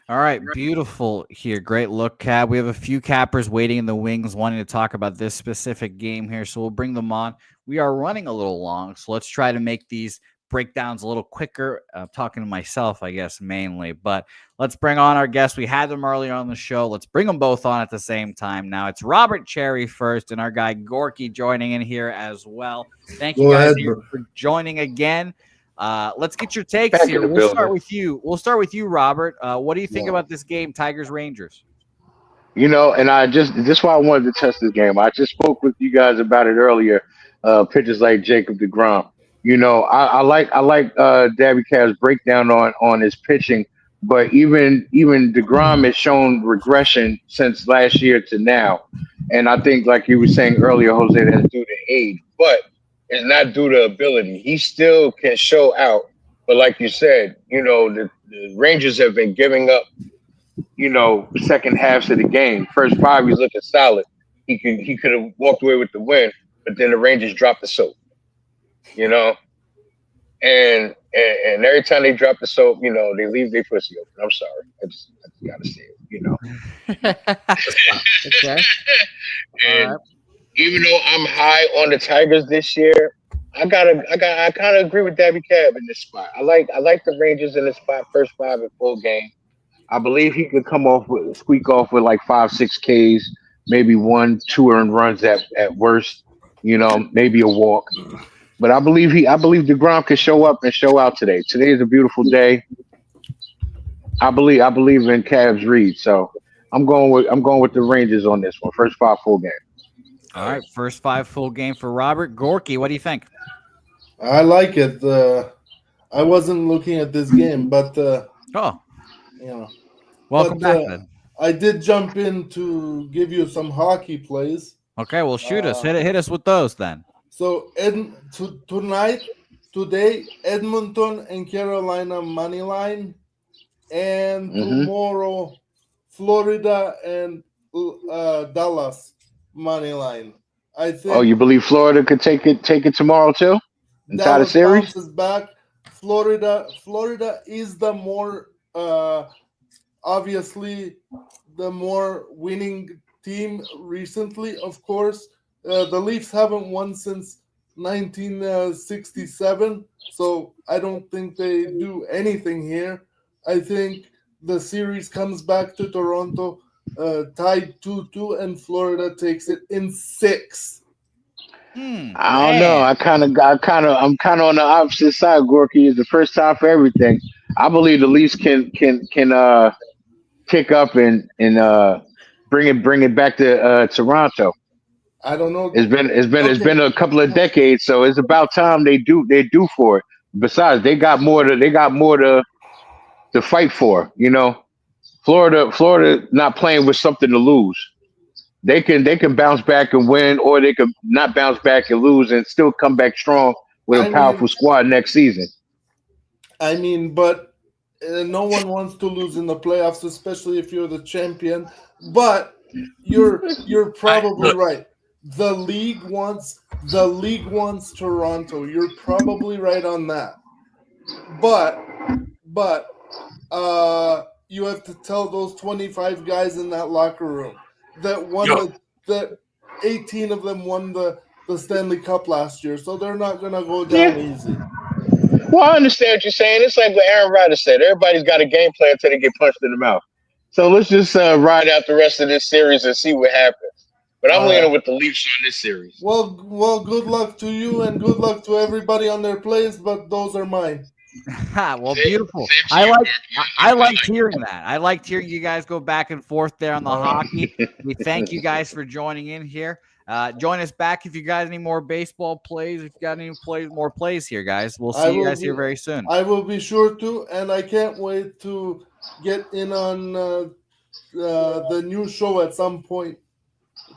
All right, beautiful here. Great look, Cab. We have a few cappers waiting in the wings wanting to talk about this specific game here, so we'll bring them on. We are running a little long, so let's try to make these breakdowns a little quicker. I'm talking to myself, I guess, mainly, but let's bring on our guests. We had them earlier on the show. Let's bring them both on at the same time. Now it's Robert Cherry first and our guy Gorky joining in here as well. Thank you guys for joining again. Let's get your takes Back here. We'll start with you. Robert. What do you think about this game, Tigers Rangers? And this is why I wanted to test this game. I just spoke with you guys about it earlier. Pitchers like Jacob deGrom. I like Daby Cab's breakdown on his pitching, but even deGrom has shown regression since last year to now. And I think, like you were saying earlier, Jose, that's due to age, but it's not due to ability. He still can show out. But like you said, the Rangers have been giving up, second halves of the game. First 5, he's looking solid. He could have walked away with the win, but then the Rangers dropped the soap. And every time they drop the soap, they leave their pussy open. I'm sorry. I just gotta say it, Okay. And even though I'm high on the Tigers this year, I kind of agree with Daby Cab in this spot. I like the Rangers in this spot, first 5 in full game. I believe he could squeak off with like 5-6 Ks, maybe 1-2 earned runs at worst, maybe a walk. But I believe deGrom can show up and show out today. Today is a beautiful day. I believe in Cavs read. So I'm going with the Rangers on this one. First 5 full game. All right, first 5 full game for Robert. Gorky, what do you think? I like it. I wasn't looking at this game, but welcome back then. I did jump in to give you some hockey plays. Okay, well, shoot us. Hit us with those then. So today, Edmonton and Carolina money line, and tomorrow, Florida and Dallas money line. I think. Oh, you believe Florida could take it tomorrow too? And tie the series? Bounces back. Florida is the more obviously the more winning team recently. Of course, the Leafs haven't won since 1967, so I don't think they do anything here. I think the series comes back to Toronto, tied 2-2, and Florida takes it in 6. I don't know. I'm kind of on the opposite side. Gorky, is the first time for everything. I believe the Leafs can kick up and bring it back to Toronto. I don't know. It's been a couple of decades, so it's about time they do for it. Besides, they got more to fight for. Florida not playing with something to lose. They can bounce back and win, or they can not bounce back and lose and still come back strong with a powerful squad next season. But no one wants to lose in the playoffs, especially if you're the champion. But you're probably right. The league wants Toronto. You're probably right on that. But you have to tell those 25 guys in that locker room that that 18 of them won the Stanley Cup last year, so they're not gonna go down easy. Well, I understand what you're saying. It's like what Aaron Rodgers said. Everybody's got a game plan until they get punched in the mouth. So let's just ride out the rest of this series and see what happens. But I'm leaning with the Leafs on this series. Well, good luck to you and good luck to everybody on their plays, but those are mine. Well, beautiful. I liked hearing that. I liked hearing you guys go back and forth there on the hockey. We thank you guys for joining in here. Join us back if you got any more baseball plays. If you got any more plays here, guys. We'll see you guys here very soon. I will be sure to, and I can't wait to get in on the new show at some point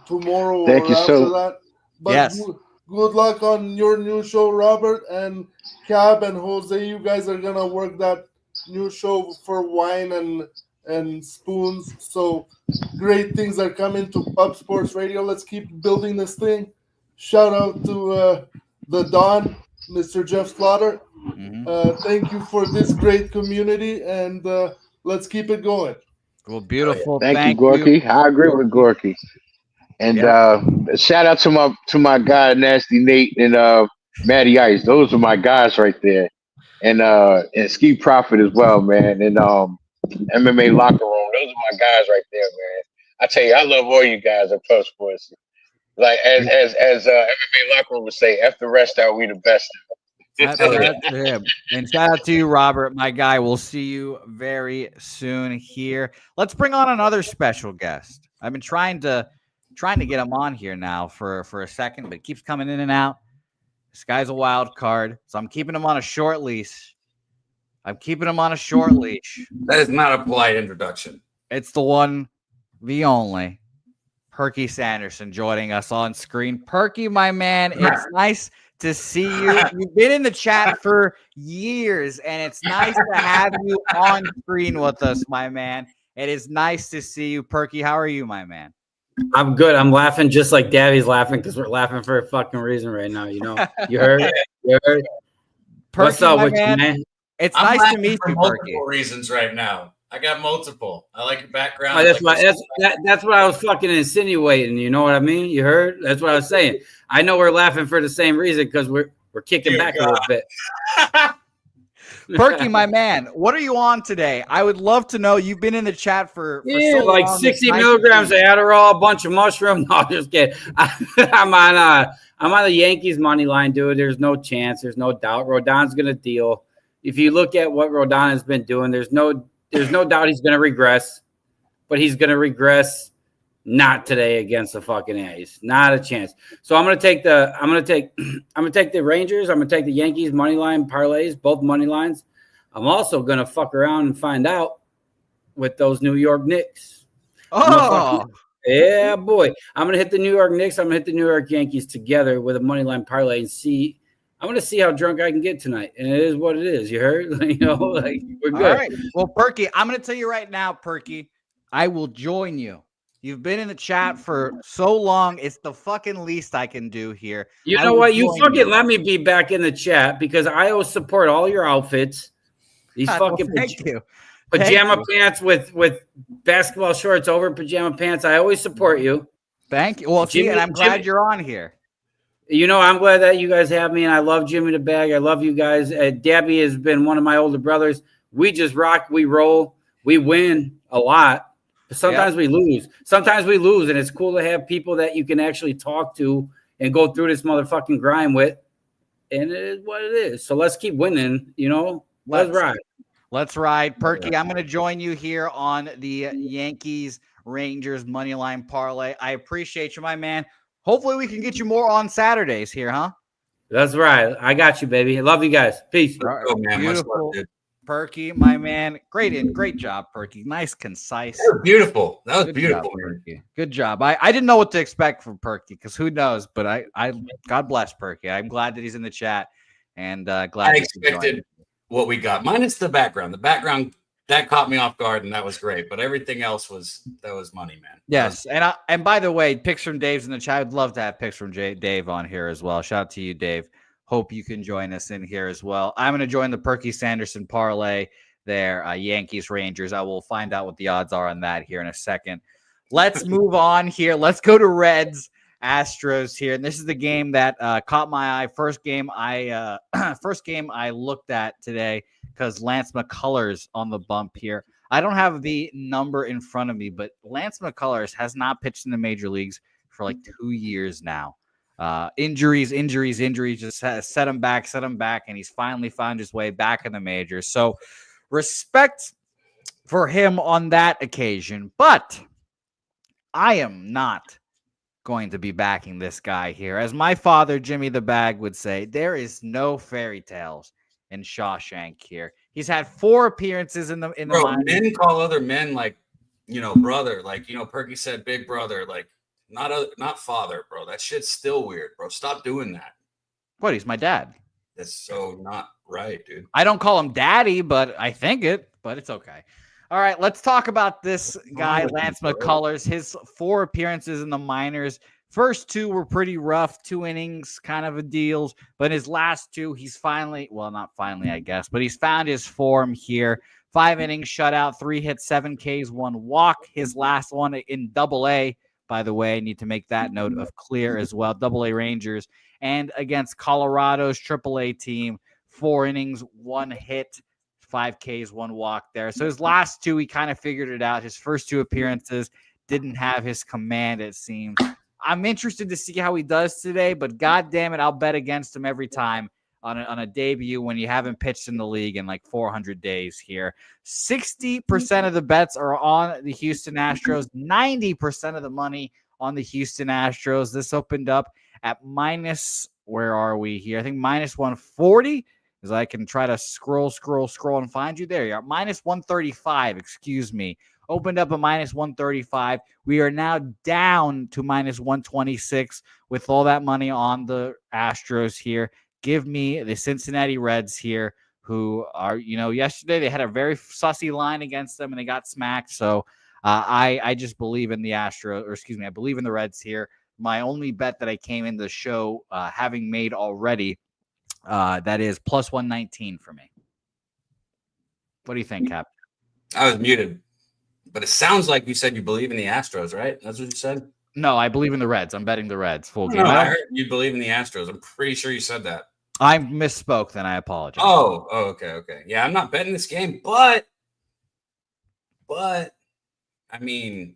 tomorrow or after that. But yes. Good luck on your new show, Robert, and Cab and Jose. You guys are gonna work that new show for wine and spoons. So great things are coming to Pub Sports Radio. Let's keep building this thing. Shout out to the Don, Mr. Jeff Slaughter. Thank you for this great community, and let's keep it going. Well, beautiful. Thank you, Gorky. I agree with Gorky. And shout out to my guy Nasty Nate and Matty Ice. Those are my guys right there. And Ski Profit as well, man. And MMA Locker Room. Those are my guys right there, man. I tell you, I love all you guys at Pub Sports. Like as MMA Locker Room would say, F the rest out, we the best. That's him. And shout out to you, Robert, my guy. We'll see you very soon here. Let's bring on another special guest. I've been trying to get him on here now for a second, but it keeps coming in and out. This guy's a wild card, so I'm keeping him on a short leash. That is not a polite introduction. It's the one, the only, Perky Sanderson joining us on screen. Perky, my man, it's nice to see you. You've been in the chat for years, and it's nice to have you on screen with us, my man. It is nice to see you, Perky. How are you, my man? I'm good. I'm laughing just like Davy's laughing because we're laughing for a fucking reason right now. You know, you heard? Perky, what's up with you, man? It's nice to meet you, Perky. Multiple reasons right now. I got multiple. I like your background. Oh, that's what I was fucking insinuating. You know what I mean? You heard? That's what I was saying. I know we're laughing for the same reason because we're kicking back a little bit. Perky, my man, what are you on today? I would love to know. You've been in the chat for so like long. 60 milligrams of Adderall, a bunch of mushrooms. No, just kidding. I'm on the Yankees money line, dude. There's no chance. There's no doubt. Rodon's gonna deal. If you look at what Rodon has been doing, there's no doubt he's gonna regress, but he's gonna regress not today against the fucking A's. Not a chance. So I'm gonna take the Rangers. I'm gonna take the Yankees money line parlays, both money lines. I'm also gonna fuck around and find out with those New York Knicks. Yeah, boy. I'm gonna hit the New York Knicks. I'm gonna hit the New York Yankees together with a money line parlay and see. I'm gonna see how drunk I can get tonight, and it is what it is. You heard? You know, like we're good. All right. Well, Perky, I'm gonna tell you right now, Perky, I will join you. You've been in the chat for so long. It's the fucking least I can do here. You know what? You fucking let me be back in the chat because I always support all your outfits. These fucking pajama pants with basketball shorts over pajama pants. I always support you. Thank you. Well, and I'm glad you're on here. You know, I'm glad that you guys have me, and I love Jimmy the Bag. I love you guys. Daby has been one of my older brothers. We just rock. We roll. We win a lot. Sometimes we lose. And it's cool to have people that you can actually talk to and go through this motherfucking grind with. And it is what it is. So let's keep winning, you know. Let's ride. Let's ride. Perky, I'm going to join you here on the Yankees Rangers money line parlay. I appreciate you, my man. Hopefully we can get you more on Saturdays here, huh? That's right. I got you, baby. I love you guys. Peace. Oh, man. Beautiful. Perky, my man. Great job, Perky. Nice, concise. That was beautiful. That was Good beautiful. Job, Perky. Good job. I didn't know what to expect from Perky because who knows, but I God bless Perky. I'm glad that he's in the chat and glad I expected what we got. Minus the background. The background that caught me off guard and that was great, but everything else was money, man. Yes. And by the way, pics from Dave's in the chat. I'd love to have pics from Dave on here as well. Shout out to you, Dave. Hope you can join us in here as well. I'm going to join the Perky Sanderson parlay there, Yankees Rangers. I will find out what the odds are on that here in a second. Let's move on here. Let's go to Reds Astros here, and this is the game that caught my eye. First game I looked at today because Lance McCullers on the bump here. I don't have the number in front of me, but Lance McCullers has not pitched in the major leagues for like 2 years now. Injuries just set him back, and he's finally found his way back in the majors. So respect for him on that occasion, but I am not going to be backing this guy here. As my father, Jimmy the Bag, would say, there is no fairy tales in Shawshank here. He's had 4 appearances in the minors. Men call other men like, brother, like, Perky said, big brother, like not father, bro. That shit's still weird, bro. Stop doing that. What? He's my dad. That's so not right, dude. I don't call him daddy, but I think it, but it's okay. All right, let's talk about this guy, Lance McCullers. His 4 appearances in the minors. First 2 were pretty rough, 2 innings, kind of a deals. But his last 2, he's finally, well, not finally, I guess, but he's found his form here. 5 innings, shutout, 3 hits, 7 Ks, 1 walk. His last one in Double-A, by the way, I need to make that note of clear as well. Double-A Rangers. And against Colorado's Triple-A team, 4 innings, 1 hit. 5 Ks, 1 walk there. So his last 2, he kind of figured it out. His first 2 appearances didn't have his command, it seems. I'm interested to see how he does today, but God damn it, I'll bet against him every time on a debut when you haven't pitched in the league in like 400 days here. 60% of the bets are on the Houston Astros, 90% of the money on the Houston Astros. This opened up at minus, where are we here? I think minus 140. As I can try to scroll and find you. There you are. Minus 135, excuse me. Opened up at minus 135. We are now down to minus 126 with all that money on the Astros here. Give me the Cincinnati Reds here, who are, yesterday they had a very sussy line against them and they got smacked. So I just believe in the Astros, I believe in the Reds here. My only bet that I came in the show having made already, that is plus 119 for me. What do you think, Cap? I was muted, but it sounds like you said you believe in the Astros, right? That's what you said? No, I believe in the Reds. I'm betting the Reds full game. No, I heard you believe in the Astros. I'm pretty sure you said that. I misspoke, then I apologize. Oh, okay. Yeah, I'm not betting this game, but I mean,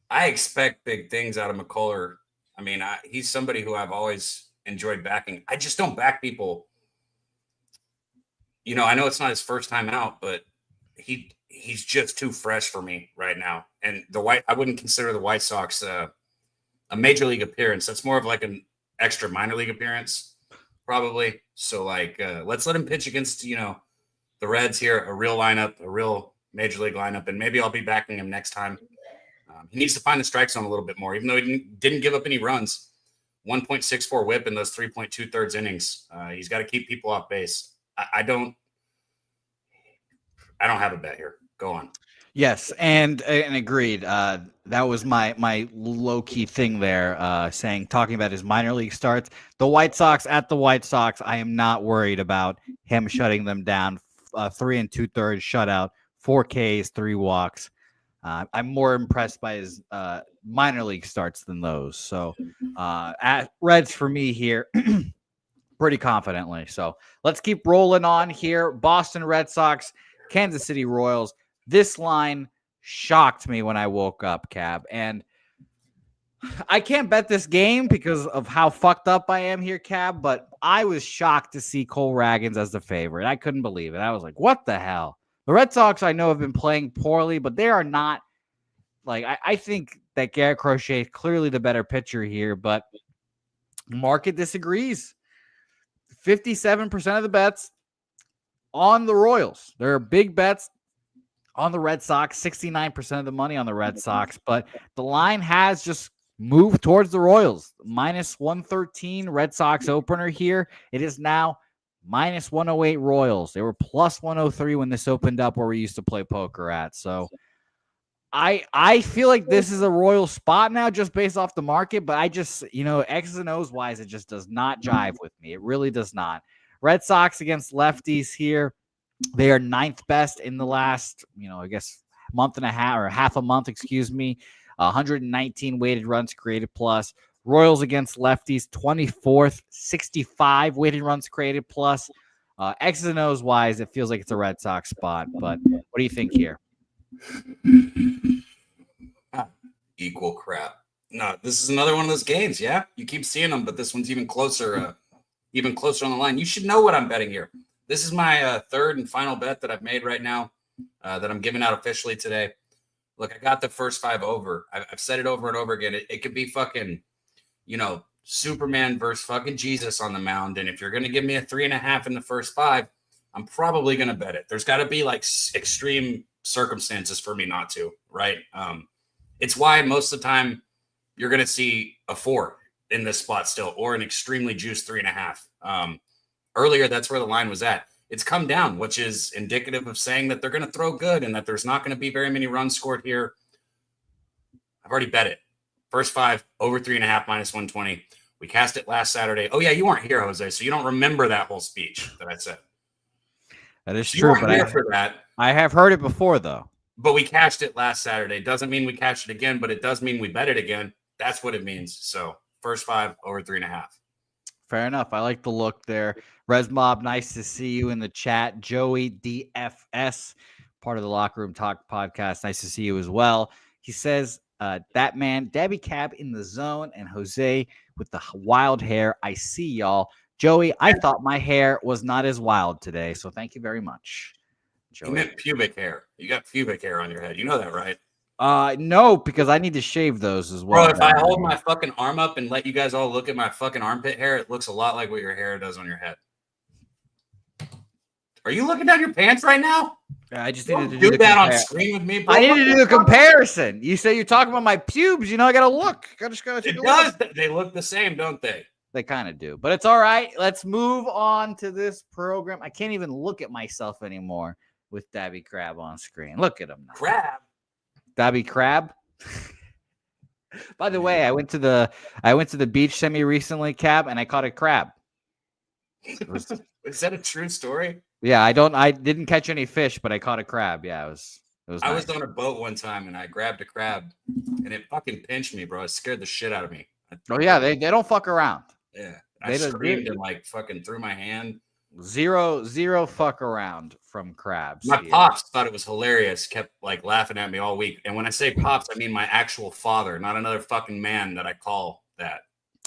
I expect big things out of McCuller. I mean, he's somebody who I've always enjoyed backing. I just don't back people. I know it's not his first time out, but he's just too fresh for me right now. And I wouldn't consider the White Sox a major league appearance. That's more of like an extra minor league appearance, probably. So let's let him pitch against, the Reds here, a real lineup, a real major league lineup, and maybe I'll be backing him next time. He needs to find the strike zone a little bit more, even though he didn't give up any runs. 1.64 whip in those 3.2 thirds innings. He's got to keep people off base. I don't have a bet here. Go on. Yes, and agreed. That was my low key thing there, talking about his minor league starts. The White Sox, I am not worried about him shutting them down. 3 2/3 shutout, 4 Ks, 3 walks. I'm more impressed by his minor league starts than those. So at Reds for me here, pretty confidently. So let's keep rolling on here. Boston Red Sox, Kansas City Royals. This line shocked me when I woke up, Cab. And I can't bet this game because of how fucked up I am here, Cab. But I was shocked to see Cole Ragans as the favorite. I couldn't believe it. I was like, what the hell? The Red Sox, I know, have been playing poorly, but they are not I think that Garrett Crochet is clearly the better pitcher here, but market disagrees. 57% of the bets on the Royals. There are big bets on the Red Sox, 69% of the money on the Red Sox, but the line has just moved towards the Royals. Minus 113 Red Sox opener here. It is now minus 108 Royals. They were plus 103 when this opened up where we used to play poker at. So I feel like this is a royal spot now just based off the market, but I just, X's and O's wise, it just does not jive with me. It really does not. Red Sox against lefties here. They are 9th best in the last, I guess month and a half or half a month, 119 weighted runs created plus. Royals against lefties, 24th, 65 weighted runs created plus. X's and O's wise, it feels like it's a Red Sox spot, but what do you think here? Equal crap. No, this is another one of those games. Yeah, you keep seeing them, but this one's even closer on the line. You should know what I'm betting here. This is my third and final bet that I've made right now that I'm giving out officially today. Look, I got the first 5 over. I've said it over and over again. It could be fucking, Superman versus fucking Jesus on the mound. And if you're going to give me a 3.5 in the first 5, I'm probably going to bet it. There's got to be like extreme circumstances for me not to, right? It's why most of the time you're going to see a 4 in this spot still, or an extremely juiced 3.5. Earlier, that's where the line was at. It's come down, which is indicative of saying that they're going to throw good and that there's not going to be very many runs scored here. I've already bet it. First 5, over 3.5, minus 120. We cast it last Saturday. Oh, yeah, you weren't here, Jose, so you don't remember that whole speech that I said. That is true, but I have heard it before, though. But we cashed it last Saturday. Doesn't mean we cashed it again, but it does mean we bet it again. That's what it means. So first 5, over 3.5. Fair enough. I like the look there. Res Mob, nice to see you in the chat. Joey DFS, part of the Locker Room Talk podcast. Nice to see you as well. He says, that man, Daby Cab in the zone, and Jose with the wild hair. I see y'all. Joey, I thought my hair was not as wild today, so thank you very much. Joey. You meant pubic hair. You got pubic hair on your head. You know that, right? No, because I need to shave those as well. Bro, if I hold my fucking arm up and let you guys all look at my fucking armpit hair, it looks a lot like what your hair does on your head. Are you looking down your pants right now? I just needed to do that on screen with me, bro. I needed to do the comparison. You say you're talking about my pubes. I got to look. It does. They look the same, don't they? They kind of do. But it's all right. Let's move on to this program. I can't even look at myself anymore with Daby Crab on screen. Look at him now. Crab? Daby Crab? By the way, I went to the beach semi recently, Cab, and I caught a crab. Is that a true story? Yeah, I didn't catch any fish, but I caught a crab. Yeah, it was I nice. was on a boat one time and I grabbed a crab and it fucking pinched me, bro. It scared the shit out of me. Oh yeah, they don't fuck around. Yeah. I screamed and like fucking threw my hand. Zero fuck around from crabs. My pops thought it was hilarious, kept like laughing at me all week. And when I say pops, I mean my actual father, not another fucking man that I call that.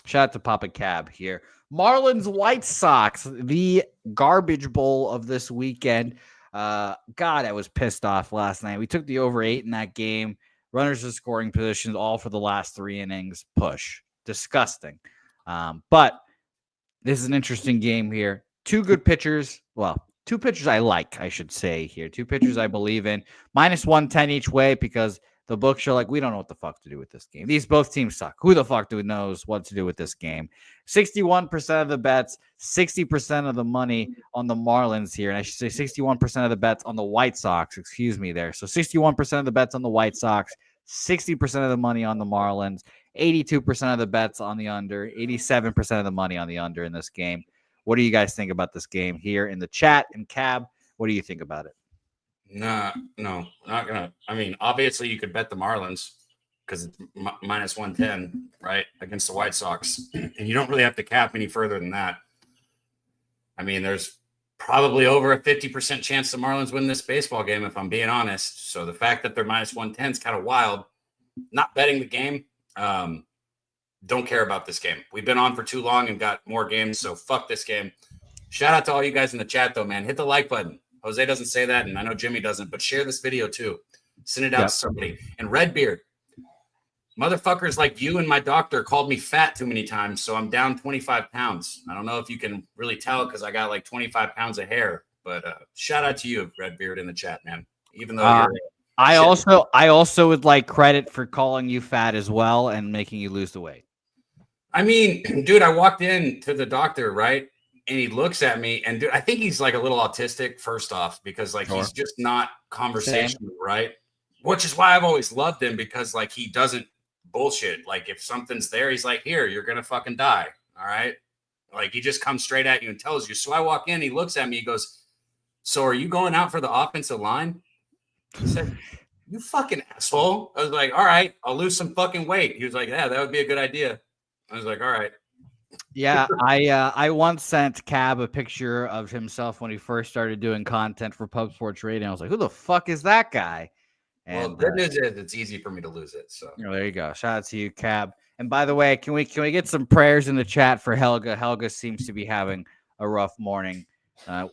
Shout out to Papa Cab here. Marlins White Sox, the garbage bowl of this weekend. God, I was pissed off last night. We took the over 8 in that game. Runners in scoring positions, all for the last 3 innings. Push. Disgusting. But this is an interesting game here. 2 good pitchers. Well, 2 pitchers I like, I should say here. 2 pitchers I believe in. Minus 110 each way because the books are like, we don't know what the fuck to do with this game. These both teams suck. Who the fuck knows what to do with this game? 61% of the bets, 60% of the money on the Marlins here. And I should say 61% of the bets on the White Sox. Excuse me there. So 61% of the bets on the White Sox, 60% of the money on the Marlins, 82% of the bets on the under, 87% of the money on the under in this game. What do you guys think about this game here in the chat? And Cab, what do you think about it? No, not gonna. I mean, obviously you could bet the Marlins because it's minus 110, right, against the White Sox, and you don't really have to cap any further than that. I mean, there's probably over a 50% chance the Marlins win this baseball game, if I'm being honest. So the fact that they're minus 110 is kind of wild. Not betting the game. Don't care about this game. We've been on for too long and got more games, so fuck this game. Shout out to all you guys in the chat, though, man. Hit the like button. Jose doesn't say that, and I know Jimmy doesn't, but share this video too. Send it out to somebody. And Redbeard, motherfuckers like you and my doctor called me fat too many times, so I'm down 25 pounds. I don't know if you can really tell because I got like 25 pounds of hair, but shout out to you, Redbeard, in the chat, man. Even though you're I also would like credit for calling you fat as well and making you lose the weight. I mean, dude, I walked in to the doctor, right? And he looks at me, and dude, I think he's like a little autistic, first off, because like he's just not conversational, right? which is why I've always loved him, because like he doesn't bullshit. Like if something's there, he's like, here, you're gonna fucking die. All right. Like he just comes straight at you and tells you. So I walk in, he looks at me, he goes, so are you going out for the offensive line? I said, you fucking asshole. I was like, all right, I'll lose some fucking weight. He was like, yeah, that would be a good idea. I was like, all right. Yeah, I once sent Cab a picture of himself when he first started doing content for Pub Sports Radio. I was like, who the fuck is that guy? And good news is it's easy for me to lose it. So there you go. Shout out to you, Cab. And by the way, can we get some prayers in the chat for Helga? Helga seems to be having a rough morning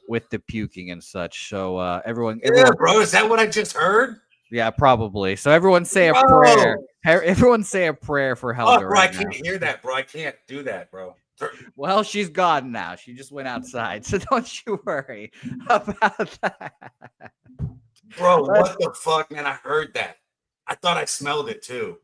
with the puking and such. So everyone, bro, is that what I just heard? Yeah, probably. So everyone say a prayer. Everyone say a prayer for Helga. Bro, I can't hear that, bro. I can't do that, bro. Well, she's gone now. She just went outside. So don't you worry about that. Bro, what the fuck, man? I heard that. I thought I smelled it too.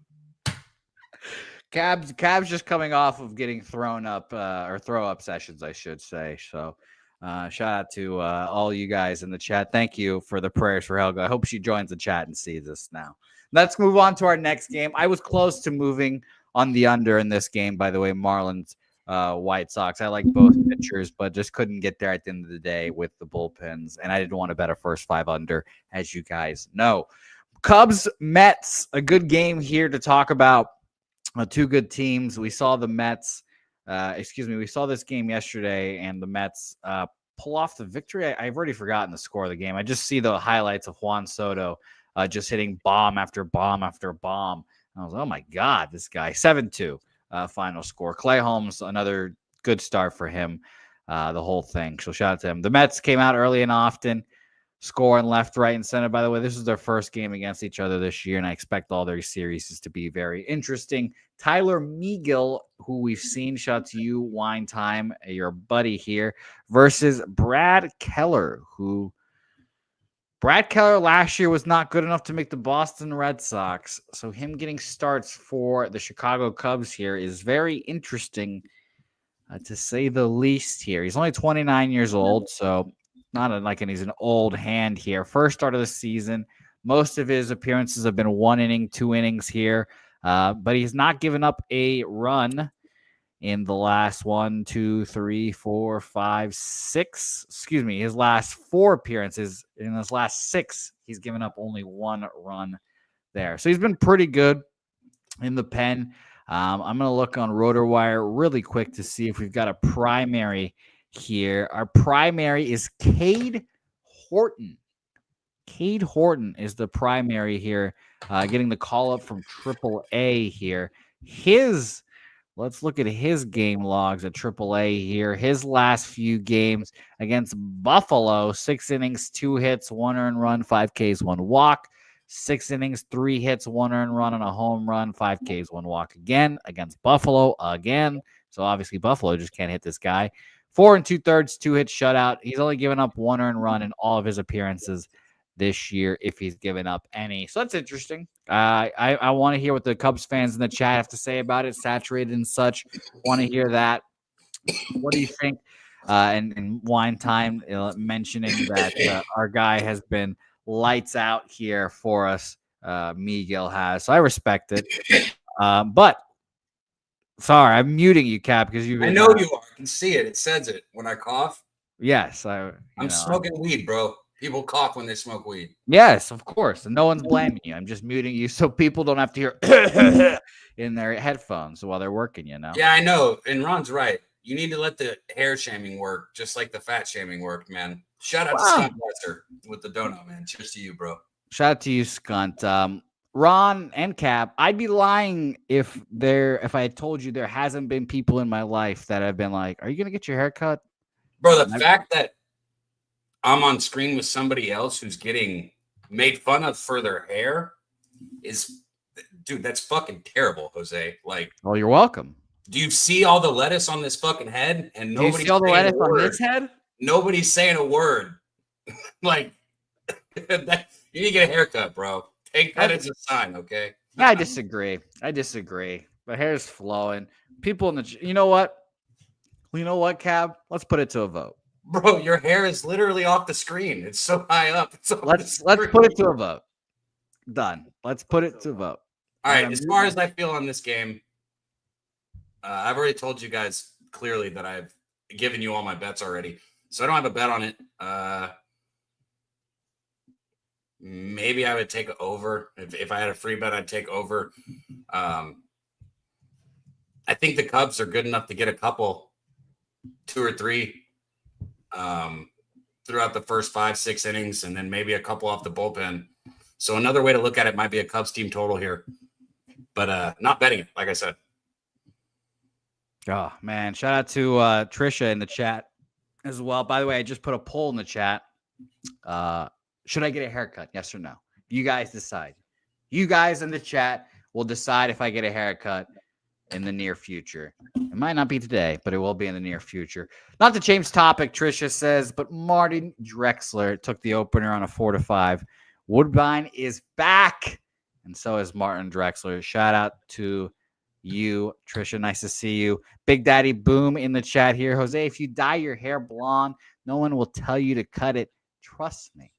Cab's just coming off of getting thrown up or throw up sessions, I should say. So shout out to all you guys in the chat. Thank you for the prayers for Helga. I hope she joins the chat and sees us now. Let's move on to our next game. I was close to moving on the under in this game, by the way, Marlins, White Sox. I like both pitchers, but just couldn't get there at the end of the day with the bullpens, and I didn't want to bet a first 5 under, as you guys know. Cubs, Mets, a good game here to talk about. Two good teams. We saw the Mets. We saw this game yesterday, and the Mets pull off the victory. I've already forgotten the score of the game. I just see the highlights of Juan Soto just hitting bomb after bomb after bomb. I was like, oh my God, this guy. 7-2 final score. Clay Holmes, another good start for him, the whole thing. So shout out to him. The Mets came out early and often, scoring left, right, and center. By the way, this is their first game against each other this year, and I expect all their series to be very interesting. Tyler Megill, who we've seen, shout out to you, Wine Time, your buddy here, versus Brad Keller, who Brad Keller last year was not good enough to make the Boston Red Sox. So him getting starts for the Chicago Cubs here is very interesting, to say the least here. He's only 29 years old, so he's an old hand here. First start of the season. Most of his appearances have been 1 inning, 2 innings here. But he's not given up a run in the last 1, 2, 3, 4, 5, 6. Excuse me, his last 4 appearances. In his last 6, he's given up only 1 run there. So he's been pretty good in the pen. I'm going to look on RotoWire really quick to see if we've got a primary here. Our primary is Cade Horton. Cade Horton is the primary here, getting the call up from AAA here. Let's look at his game logs at AAA here. His last few games against Buffalo, 6 innings, 2 hits, 1 earned run, 5 Ks, 1 walk. 6 innings, 3 hits, 1 earned run, and a home run, 5 Ks, 1 walk again against Buffalo again. So obviously Buffalo just can't hit this guy. 4 2/3, 2 hits shutout. He's only given up 1 earned run in all of his appearances this year, if he's given up any. So that's interesting. I want to hear what the Cubs fans in the chat have to say about it. Saturated and such. Want to hear that. What do you think? And Wine Time mentioning that our guy has been lights out here for us. Miguel has. So I respect it. But sorry, I'm muting you, Cap, because you. I know you are. I can see it. It says it when I cough. Yes, I'm smoking weed, bro. People cough when they smoke weed. Yes, of course. And no one's blaming you. I'm just muting you so people don't have to hear in their headphones while they're working, you know? Yeah, I know. And Ron's right. You need to let the hair shaming work, just like the fat shaming worked, man. Shout out to Scott Weiser with the donut, man. Cheers to you, bro. Shout out to you, Skunt. Ron and Cap, I'd be lying if I had told you there hasn't been people in my life that have been like, are you going to get your hair cut? Bro, the fact that I'm on screen with somebody else who's getting made fun of for their hair is, dude, that's fucking terrible, Jose. Like, well, you're welcome. Do you see all the lettuce on this fucking head? And do you see all the lettuce on this head? Nobody's saying a word. Like, you need to get a haircut, bro. Take that as a sign, okay? I disagree. The hair's flowing. People in the, you know what? Cab? Let's put it to a vote. Bro, your hair is literally off the screen. It's so high up. Let's put it to a vote. Done. Let's put it to vote. All right. As far as I feel on this game, I've already told you guys clearly that I've given you all my bets already. So I don't have a bet on it. Maybe I would take over. If I had a free bet, I'd take over. I think the Cubs are good enough to get a couple, 2 or 3, throughout the first 5-6 innings, and then maybe a couple off the bullpen. So another way to look at it might be a Cubs team total here, but not betting it, like I said. Oh, man. Shout out to Trisha in the chat as well. By the way, I just put a poll in the chat. Should I get a haircut? Yes or no? You guys decide. You guys in the chat will decide if I get a haircut in the near future. It might not be today, but it will be in the near future. Not to change topic, Trisha says, but Martin Drexler took the opener on a 4-5. Woodbine is back, and so is Martin Drexler. Shout out to you, Trisha. Nice to see you. Big Daddy Boom in the chat here. Jose, if you dye your hair blonde, no one will tell you to cut it. Trust me.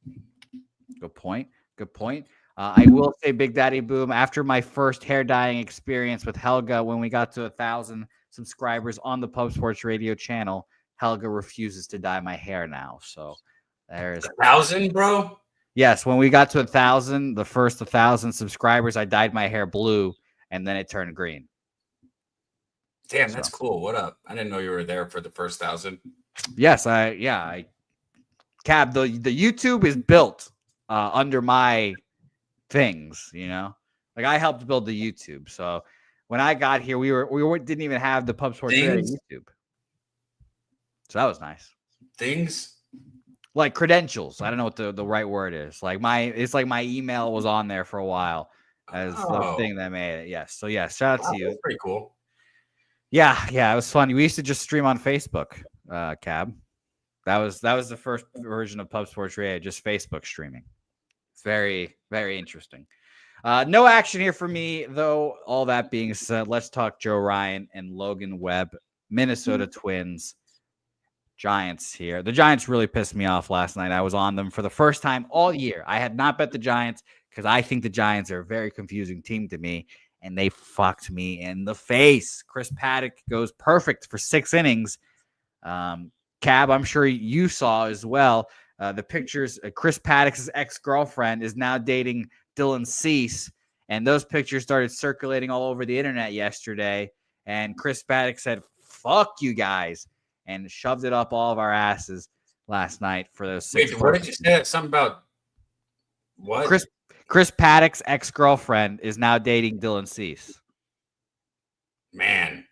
Good point. Good point. I will say, Big Daddy Boom, after my first hair dyeing experience with Helga, when we got to 1,000 subscribers on the Pub Sports Radio channel, Helga refuses to dye my hair now. So there's 1,000, bro. Yes, when we got to 1,000, the first 1,000 subscribers, I dyed my hair blue, and then it turned green. Damn, that's cool. What up? I didn't know you were there for the first 1,000. Yes, Cab, the YouTube is built under my things, you know? Like, I helped build the YouTube. So when I got here, we didn't even have the Pub Sports Radio YouTube. So that was nice. Things? Like credentials. I don't know what the right word is. It's like my email was on there for a while as the thing that made it. Yes. So yeah, shout out to you. That's pretty cool. Yeah, it was fun. We used to just stream on Facebook, Cab. That was the first version of Pub Sports Radio, just Facebook streaming. It's very, very interesting. No action here for me, though. All that being said, let's talk Joe Ryan and Logan Webb, Minnesota Twins. Giants here. The Giants really pissed me off last night. I was on them for the first time all year. I had not bet the Giants because I think the Giants are a very confusing team to me, and they fucked me in the face. Chris Paddock goes perfect for 6 innings. Cab, I'm sure you saw as well. The pictures, Chris Paddock's ex-girlfriend is now dating Dylan Cease, and those pictures started circulating all over the internet yesterday, and Chris Paddock said, "Fuck you guys," and shoved it up all of our asses last night for those 6. Wait, what did you say? Something about what? Chris Paddock's ex-girlfriend is now dating Dylan Cease. Man.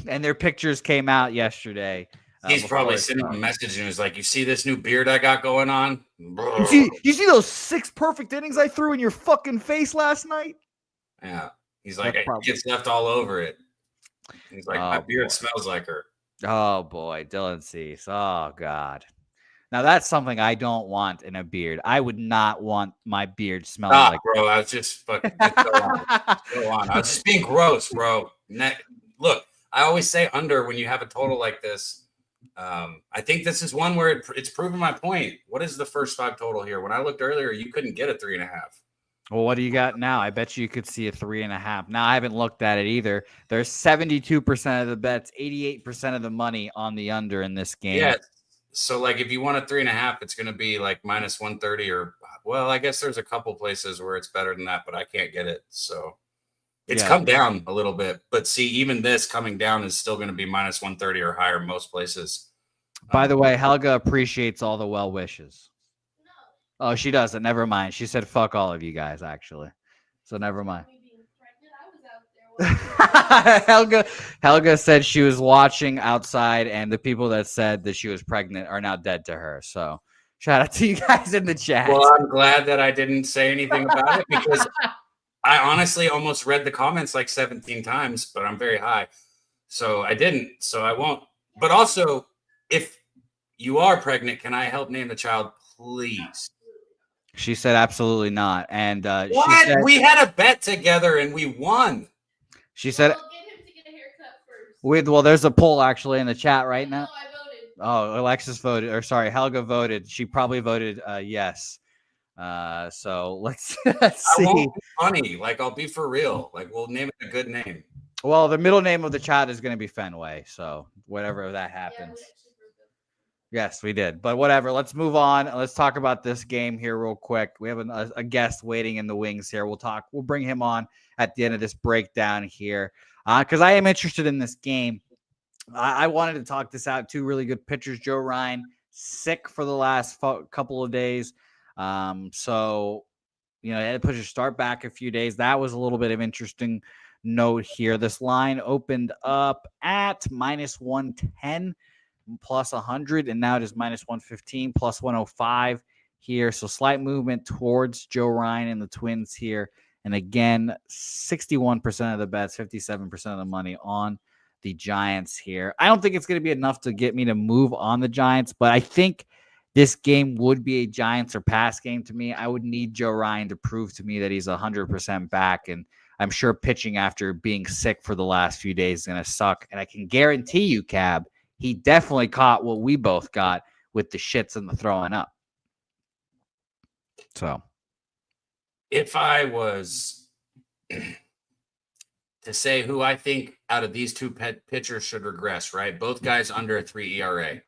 And their pictures came out yesterday. He's probably sending a message and was like, "You see this new beard I got going on? You see those 6 perfect innings I threw in your fucking face last night?" Yeah. He's like, it gets left all over it. He's like, my beard smells like her. Oh, boy. Dylan Cease. Oh, God. Now, that's something I don't want in a beard. I would not want my beard smelling like... bro. I was just fucking... Go on. I was just being gross, bro. Look, I always say under when you have a total like this. I think this is one where it's proven my point. What is the first 5 total here? When I looked earlier, you couldn't get a 3.5. Well, what do you got now? I bet you could see a 3.5. Now, I haven't looked at it either. There's 72% of the bets, 88% of the money on the under in this game. Yeah. So, like, if you want a 3.5, it's going to be like minus 130 or, well, I guess there's a couple places where it's better than that, but I can't get it. So it's come down a little bit. But see, even this coming down is still going to be minus 130 or higher most places. By the way, Helga appreciates all the well wishes. No. Oh, she doesn't. Never mind. She said, "Fuck all of you guys," actually. So never mind. Helga said she was watching outside, and the people that said that she was pregnant are now dead to her. So shout out to you guys in the chat. Well, I'm glad that I didn't say anything about it because I honestly almost read the comments like 17 times, but I'm very high. So I didn't. So I won't. But also, if you are pregnant, can I help name the child, please? She said absolutely not. And what? She said, we had a bet together and we won. She said, "Well, get him to get a haircut first." Well, there's a poll actually in the chat right now. I voted. Oh, Alexis voted, or sorry, Helga voted. She probably voted yes. So let's I see. won't be funny. Like, I'll be for real. Like, we'll name it a good name. Well, the middle name of the child is going to be Fenway. So whatever that happens. Yes, we did. But whatever. Let's move on. Let's talk about this game here real quick. We have a guest waiting in the wings here. We'll bring him on at the end of this breakdown here because I am interested in this game. I wanted to talk this out. Two really good pitchers. Joe Ryan, sick for the last couple of days. So, you know, they had to push his start back a few days. That was a little bit of interesting note here. This line opened up at minus 110 plus 100, and now it is minus 115 plus 105 here. So slight movement towards Joe Ryan and the Twins here. And again, 61% of the bets, 57% of the money on the Giants here. I don't think it's going to be enough to get me to move on the Giants, but I think this game would be a Giants or pass game to me. I would need Joe Ryan to prove to me that he's 100% back, and I'm sure pitching after being sick for the last few days is going to suck. And I can guarantee you, Cab, he definitely caught what we both got with the shits and the throwing up. So, if I was to say who I think out of these two pitchers should regress, right? Both guys under a 3 ERA.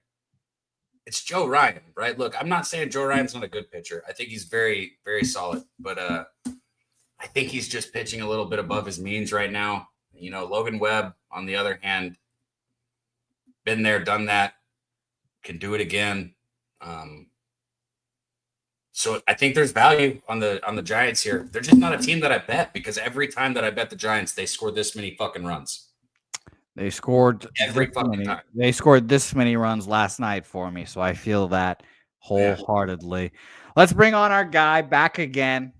It's Joe Ryan, right? Look, I'm not saying Joe Ryan's not a good pitcher. I think he's very, very solid. But I think he's just pitching a little bit above his means right now. You know, Logan Webb, on the other hand, been there, done that, can do it again. So I think there's value on the Giants here. They're just not a team that I bet because every time that I bet the Giants, they score this many fucking runs. They scored every fucking time. They scored this many runs last night for me, so I feel that wholeheartedly. Yeah. Let's bring on our guy back again.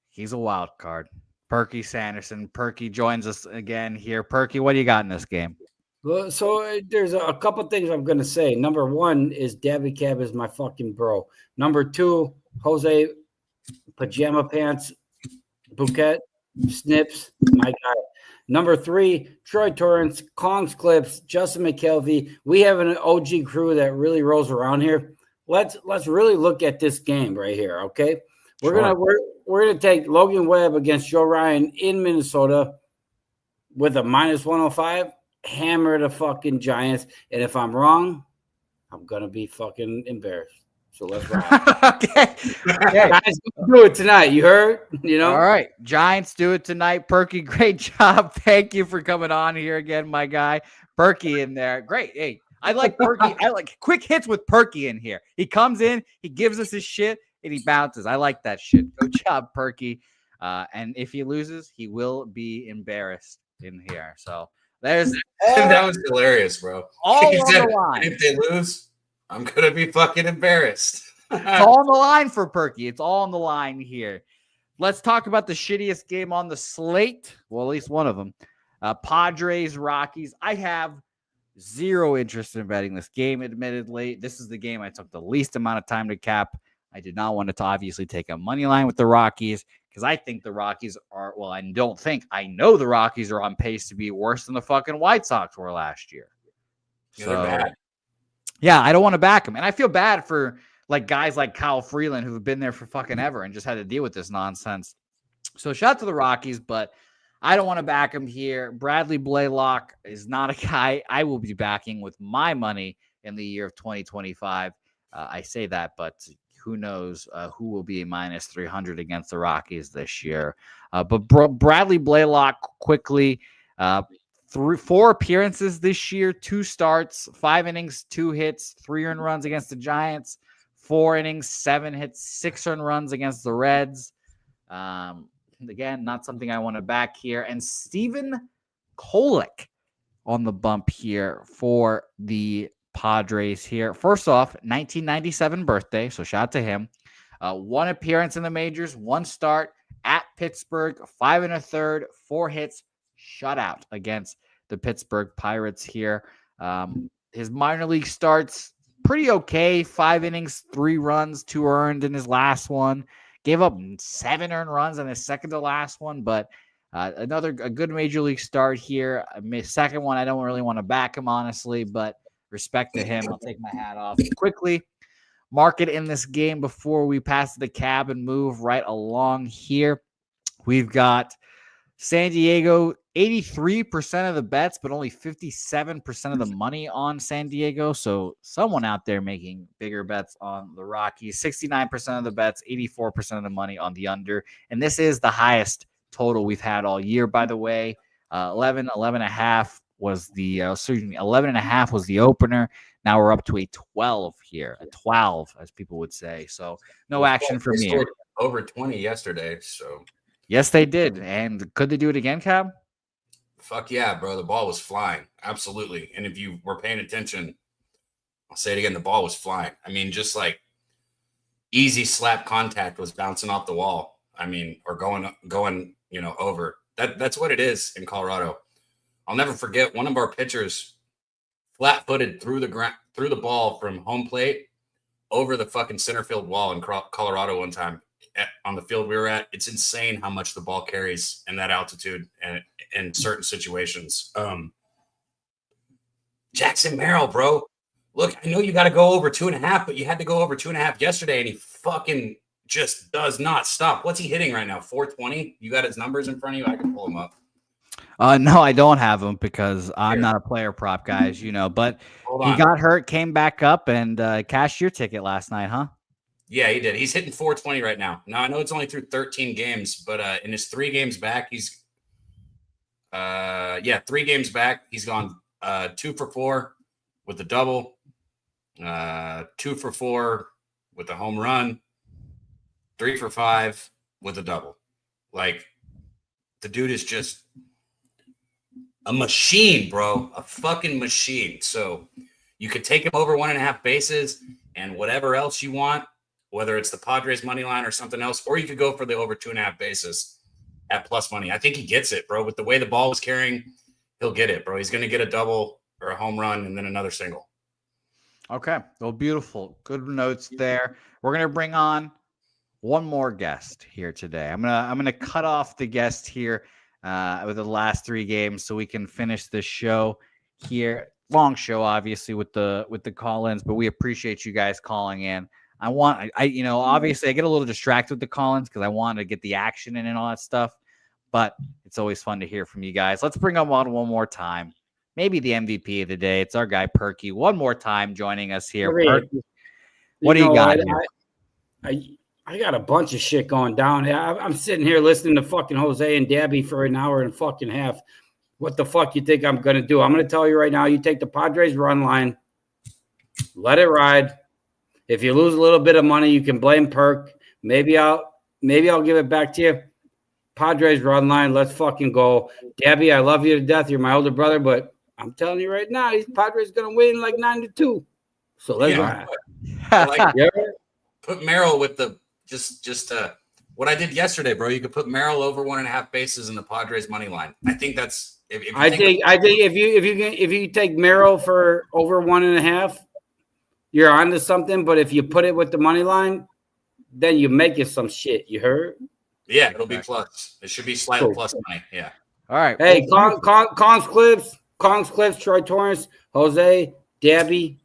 He's a wild card. Perky Sanderson. Perky joins us again here. Perky, what do you got in this game? Well, so there's a couple things I'm going to say. Number one is Daby Cab is my fucking bro. Number two, Jose Pajama Pants Bouquett Snips, my guy. Number three, Troy Torrance, Kong's Clips, Justin McKelvey. We have an OG crew that really rolls around here. Let's really look at this game right here, okay? We're gonna take Logan Webb against Joe Ryan in Minnesota with a minus 105. Hammer the fucking Giants, and if I'm wrong, I'm gonna be fucking embarrassed. So let's ride. Okay. Guys, do it tonight. You heard? You know. All right, Giants do it tonight. Perky, great job. Thank you for coming on here again, my guy. Perky in there, great. Hey, I like Perky. I like quick hits with Perky in here. He comes in, he gives us his shit, and he bounces. I like that shit. Good job, Perky. And if he loses, he will be embarrassed in here. So. That was hilarious, bro. All he on said, the line. If they lose, I'm gonna be fucking embarrassed. It's all on the line for Perky. It's all on the line here. Let's talk about the shittiest game on the slate. Well, at least one of them. Padres, Rockies. I have zero interest in betting this game, admittedly. This is the game I took the least amount of time to cap. I did not want to obviously take a money line with the Rockies because I think the Rockies are, well, I don't think, I know the Rockies are on pace to be worse than the fucking White Sox were last year. So, they're bad. Yeah, I don't want to back them. And I feel bad for like guys like Kyle Freeland who have been there for fucking ever and just had to deal with this nonsense. So shout out to the Rockies, but I don't want to back him here. Bradley Blaylock is not a guy I will be backing with my money in the year of 2025. I say that, but who knows who will be a minus 300 against the Rockies this year. But Bradley Blaylock quickly, 4 appearances this year, 2 starts, 5 innings, 2 hits, 3 earned runs against the Giants, 4 innings, 7 hits, 6 earned runs against the Reds. Again, not something I want to back here. And Steven Kolick on the bump here for the Padres here. First off, 1997 birthday, so shout out to him. 1 appearance in the majors, 1 start at Pittsburgh, 5 1/3, 4 hits, shutout against the Pittsburgh Pirates here. His minor league starts pretty okay. 5 innings, 3 runs, 2 earned in his last one. Gave up 7 earned runs in his second to last one, but a good major league start here. Second one, I don't really want to back him, honestly, but respect to him. I'll take my hat off quickly. market in this game before we pass the cab and move right along here. We've got San Diego, 83% of the bets, but only 57% of the money on San Diego. So someone out there making bigger bets on the Rockies. 69% of the bets, 84% of the money on the under. And this is the highest total we've had all year, by the way. 11.5 was the 11.5 was the opener. Now we're up to a 12 here, a 12, as people would say. So no action for me. Over 20 yesterday. So yes, they did. And could they do it again, Cab? Fuck yeah, bro. The ball was flying. Absolutely. And if you were paying attention, I'll say it again. The ball was flying. I mean, just like easy slap contact was bouncing off the wall. I mean, or going, over. That's what it is in Colorado. I'll never forget one of our pitchers flat-footed through the ball from home plate over the fucking center field wall in Colorado one time on the field we were at. It's insane how much the ball carries in that altitude and in certain situations. Jackson Merrill, bro. Look, I know you got to go over 2.5, but you had to go over 2.5 yesterday, and he fucking just does not stop. What's he hitting right now? 420? You got his numbers in front of you? I can pull them up. No, I don't have them because I'm not a player prop guy, as you know. But he got hurt, came back up, and cashed your ticket last night, huh? Yeah, he did. He's hitting 420 right now. Now, I know it's only through 13 games, but in his 3 games back, he's 3 games back. He's gone 2 for 4 with a double, 2 for 4 with a home run, 3 for 5 with a double. Like, the dude is just a machine, bro. A fucking machine. So you could take him over 1.5 bases and whatever else you want, whether it's the Padres money line or something else, or you could go for the over 2.5 bases at plus money. I think he gets it, bro. With the way the ball was carrying, he'll get it, bro. He's going to get a double or a home run and then another single. Okay. Well, beautiful. Good notes there. We're going to bring on one more guest here today. I'm gonna cut off the guest here with the last 3 games so we can finish this show here. Long show, obviously, with the call-ins, but we appreciate you guys calling in. Obviously I get a little distracted with the call-ins because I want to get the action in and all that stuff, but it's always fun to hear from you guys. Let's bring him on one more time. Maybe the MVP of the day. It's our guy Perky. One more time joining us here. Perky, what do you got here? I got a bunch of shit going down. I'm sitting here listening to fucking Jose and Daby for an hour and fucking half. What the fuck you think I'm going to do? I'm going to tell you right now, you take the Padres run line, let it ride. If you lose a little bit of money, you can blame Perk. Maybe I'll give it back to you. Padres run line, let's fucking go. Daby, I love you to death. You're my older brother, but I'm telling you right now, these Padres going to win like 9-2. So let's ride. Put Merrill with the just what I did yesterday, bro. You could put Merrill over 1.5 bases in the Padres money line. I think that's I think if you take Merrill for over 1.5, you're onto something. But if you put it with the money line, then you make it some shit. You heard? Yeah, it'll be plus. It should be slightly plus money. Yeah. All right. Hey, Kong's Clips, Troy Torrance, Jose, Daby.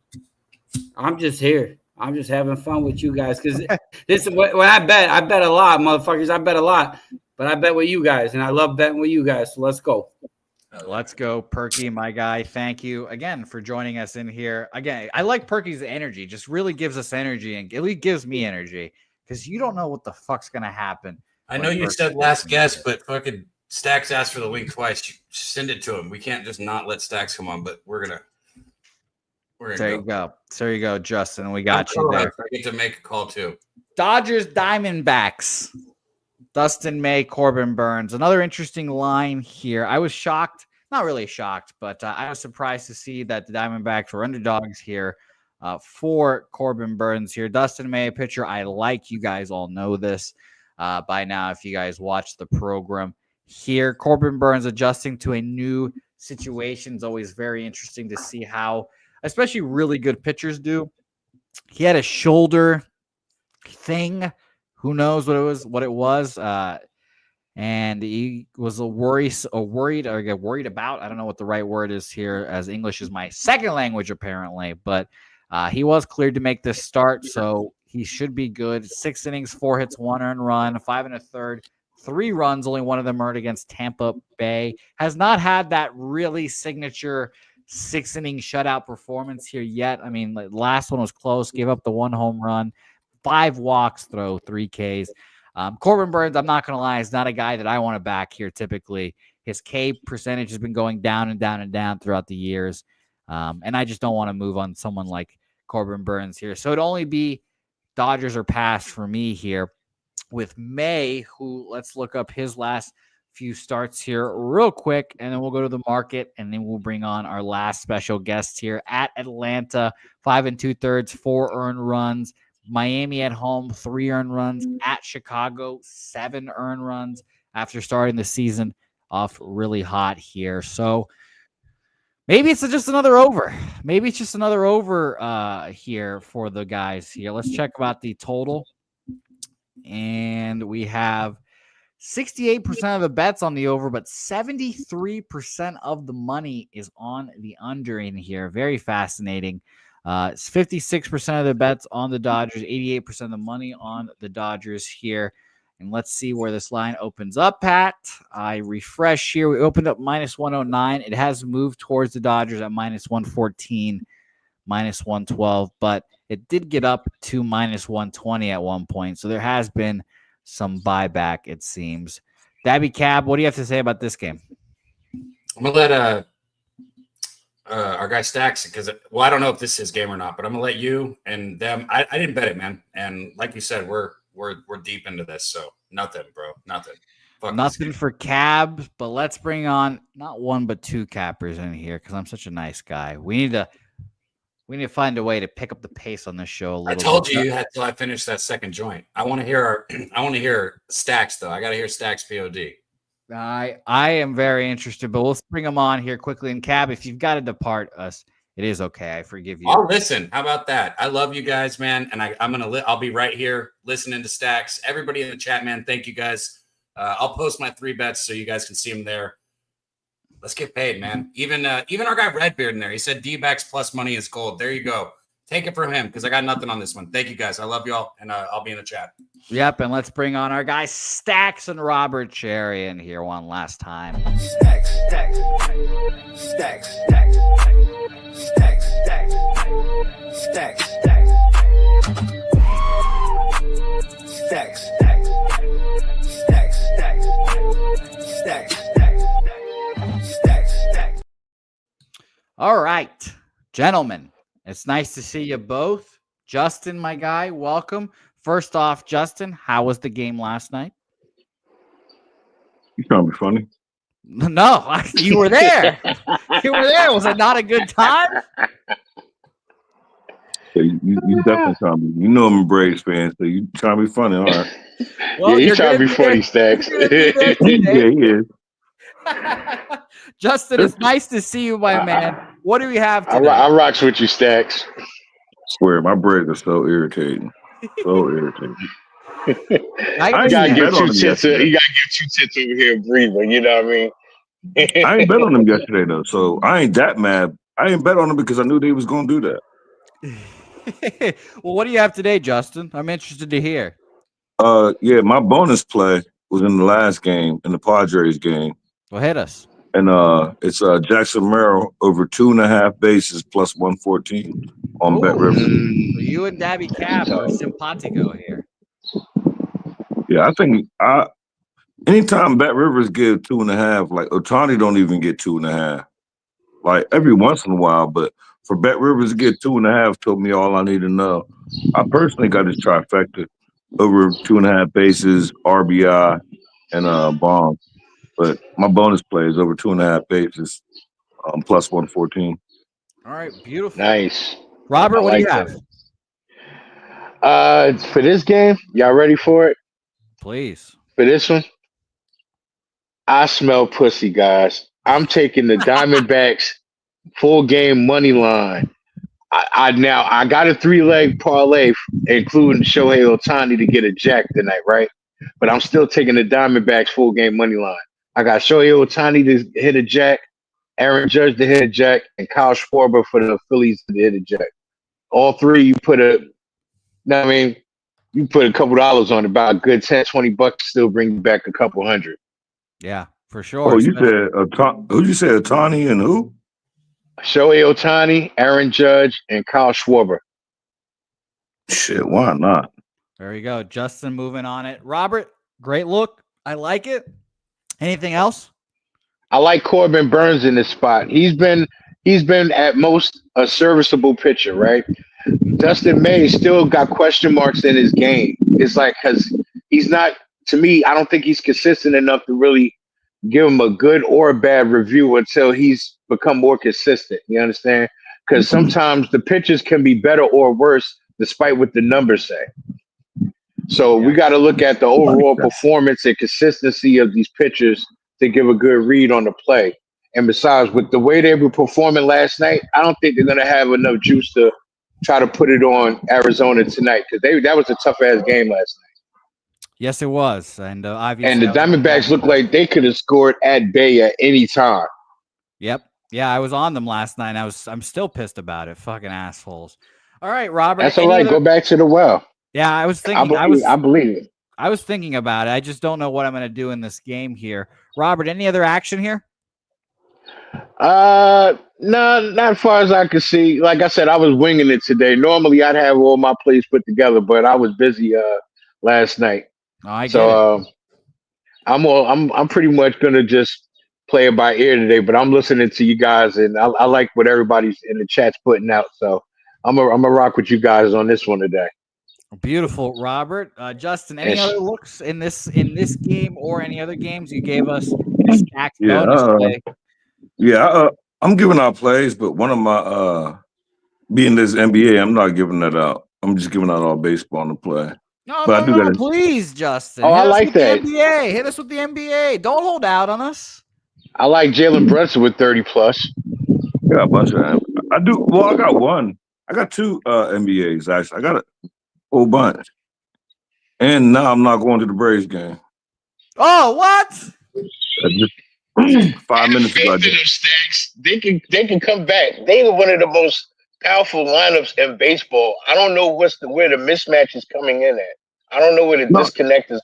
I'm just here. I'm just having fun with you guys because this is when I bet a lot, motherfuckers. I bet a lot, but I bet with you guys, and I love betting with you guys. So let's go. Let's go, Perky, my guy. Thank you again for joining us in here. Again, I like Perky's energy. Just really gives us energy, and at least gives me energy because you don't know what the fuck's gonna happen. I know you said last guest, but fucking Stacks asked for the link twice. You send it to him. We can't just not let Stacks come on, but we're gonna there you go. There you go, Justin. We got you there. I get to make a call too. Dodgers Diamondbacks. Dustin May, Corbin Burns. Another interesting line here. I was shocked, not really shocked, but I was surprised to see that the Diamondbacks were underdogs here for Corbin Burns here. Dustin May, a pitcher I like. You guys all know this by now if you guys watch the program here. Corbin Burns adjusting to a new situation is always very interesting to see how especially really good pitchers do. He had a shoulder thing. Who knows what it was. And he was worried about. I don't know what the right word is here, as English is my second language, apparently. But He was cleared to make this start, so he should be good. 6 innings, 4 hits, 1 earned run, 5 1/3, 3 runs. Only one of them earned against Tampa Bay. Has not had that really signature 6-inning shutout performance here yet. I mean, the last one was close. Gave up the 1 home run, 5 walks, throw 3 Ks. Corbin Burns, I'm not going to lie, is not a guy that I want to back here typically. His K percentage has been going down and down and down throughout the years. And I just don't want to move on someone like Corbin Burns here. So it'd only be Dodgers or pass for me here with May, who let's look up his last few starts here real quick, and then we'll go to the market, and then we'll bring on our last special guest here at Atlanta. 5 2/3, 4 earned runs. Miami at home, 3 earned runs. At Chicago, 7 earned runs after starting the season off really hot here. So maybe it's just another over. Maybe it's just another over here for the guys here. Let's check about the total. And we have 68% of the bets on the over, but 73% of the money is on the under in here. Very fascinating. It's 56% of the bets on the Dodgers, 88% of the money on the Dodgers here. And let's see where this line opens up, Pat. I refresh here. We opened up -109. It has moved towards the Dodgers at -114, -112, but it did get up to -120 at one point. So there has been some buyback, it seems. Daby Cab, what do you have to say about this game? I'm going to let our guy Stacks, because, well, I don't know if this is his game or not, but I'm going to let you and them. I didn't bet it, man. And like you said, we're deep into this, so nothing, bro. Nothing. Fuck Nothing for Cab, but let's bring on not one but 2 cappers in here because I'm such a nice guy. We need to find a way to pick up the pace on this show a little. I told you had till I finished that second joint. I want to hear Stacks though. I got to hear Stacks POD. I am very interested, but let's bring him on here quickly. And Cab, if you've got to depart us, it is okay. I forgive you. I'll listen. How about that? I love you guys, man. And I'll be right here listening to Stacks. Everybody in the chat, man. Thank you guys. I'll post my 3 bets so you guys can see them there. Let's get paid, man. Even our guy Redbeard in there. He said D-backs plus money is gold. There you go. Take it from him because I got nothing on this one. Thank you guys. I love y'all, and I'll be in the chat. Yep, and let's bring on our guys Stacks and Robert Cherry in here one last time. Stacks, stacks, stacks, stacks, stacks, stacks, stacks, stacks, stacks, stacks, stacks, stacks. All right, gentlemen, it's nice to see you both. Justin, my guy, welcome. First off, Justin, how was the game last night? You trying to be funny? No, you were there. You were there. Was it not a good time? Yeah, you definitely trying to be. You know I'm a Braves fan, so you trying to be funny, all right? Well, yeah, he's trying to be funny, Stacks. Yeah, he is. Justin, it's nice to see you, my man. What do we have today? I rocks with you, Stacks. I swear, my Braves are so irritating. So irritating. You gotta give 2 tits over here and breathe, you know what I mean? I ain't bet on them yesterday though, so I ain't that mad. I ain't bet on them because I knew they was gonna do that. Well, what do you have today, Justin? I'm interested to hear. Yeah, my bonus play was in the last game, in the Padres game. Well, hit us. And it's Jackson Merrill over 2.5 bases plus 114 on Bet Rivers. So you and Daby Cab are simpatico here. Yeah, I think anytime Bet Rivers give 2.5, like Ohtani don't even get 2.5. Like every once in a while, but for Bet Rivers to get 2.5 told me all I need to know. I personally got his trifecta over 2.5 bases, RBI, and bomb. But my bonus play is over 2.5 bases, plus 114. All right, beautiful. Nice. Robert, what do you have? For this game, y'all ready for it? Please. For this one, I smell pussy, guys. I'm taking the Diamondbacks full game money line. I got a 3-leg parlay, including Shohei Ohtani to get a jack tonight, right? But I'm still taking the Diamondbacks full game money line. I got Shohei Ohtani to hit a jack, Aaron Judge to hit a jack, and Kyle Schwarber for the Phillies to hit a jack. all three, you put you put a couple dollars on it, about a good $10-20 still bring you back a couple hundred. Yeah, for sure. Oh, you said who you said Otani and who? Shohei Ohtani, Aaron Judge, and Kyle Schwarber. Shit, why not? There you go. Justin moving on it. Robert, great look. I like it. Anything else? I like Corbin Burns in this spot. He's been at most a serviceable pitcher, right? Dustin May still got question marks in his game. It's like because he's not, to me, I don't think he's consistent enough to really give him a good or a bad review until he's become more consistent. You understand? Because sometimes the pitchers can be better or worse despite what the numbers say. So we got to look at the overall performance and consistency of these pitchers to give a good read on the play. And besides, with the way they were performing last night, I don't think they're going to have enough juice to try to put it on Arizona tonight because that was a tough-ass game last night. Yes, it was. And obviously, and the Diamondbacks looked like they could have scored at bay at any time. Yep. Yeah, I was on them last night. I'm still pissed about it. Fucking assholes. All right, Robert. That's all right. Go back to the well. Yeah, I was thinking. I believe it. I was thinking about it. I just don't know what I'm going to do in this game here. Robert, any other action here? No, not as far as I can see. Like I said, I was winging it today. Normally, I'd have all my plays put together, but I was busy last night. Oh, I get it. I'm pretty much gonna just play it by ear today. But I'm listening to you guys, and I like what everybody's in the chat's putting out. So I'm gonna rock with you guys on this one today. Beautiful, Robert. Justin, any other looks in this game or any other games you gave us? Stacks bonus play? I'm giving out plays, but one of my being this NBA, I'm not giving that out. I'm just giving out all baseball on the play. No, please, Justin. I like that. NBA. Hit us with the NBA. Don't hold out on us. I like Jalen Brunson with 30 plus. Yeah, a bunch of them. I do. Well, I got one. I got two NBAs actually. I got a whole bunch. And now I'm not going to the Braves game. Oh, what? Just 5 minutes ago. They can come back. They are one of the most powerful lineups in baseball. I don't know where the mismatch is coming in at. I don't know where the disconnect is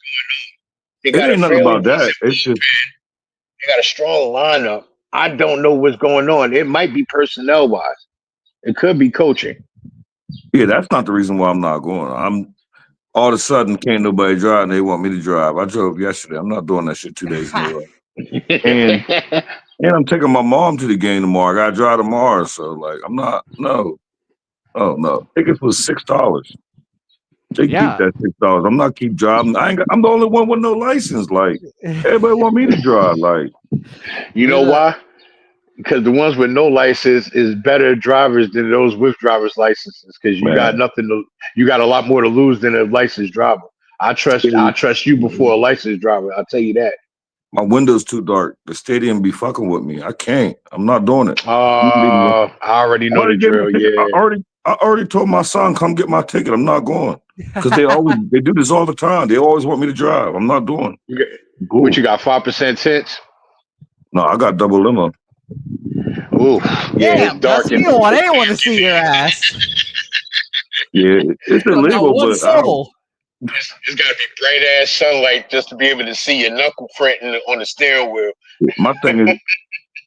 going on. It ain't nothing about that. It's just they got a strong lineup. I don't know what's going on. It might be personnel wise. It could be coaching. Yeah, that's not the reason why I'm not going. I'm all of a sudden can't nobody drive and they want me to drive. I drove yesterday. I'm not doing that shit 2 days in a row. And I'm taking my mom to the game tomorrow. I gotta drive tomorrow. So like I'm not no. Tickets was $6. They keep that $6. I'm not keep driving. I'm the only one with no license. Like everybody want me to drive. Like you know why? Because the ones with no license is better drivers than those with driver's licenses. Because you got you got a lot more to lose than a licensed driver. I trust you before a licensed driver. I'll tell you that. My window's too dark. The stadium be fucking with me. I can't. I'm not doing it. I already know the drill. Yeah. I already told my son, come get my ticket. I'm not going. Because they do this all the time. They always want me to drive. I'm not doing. What you got? 5% tents? No, I got double limo. Ooh, yeah, it's dark. You don't want anyone to see your ass. Yeah, it's illegal, but it's got to be bright ass sunlight just to be able to see your knuckle print on the steering wheel. My thing is,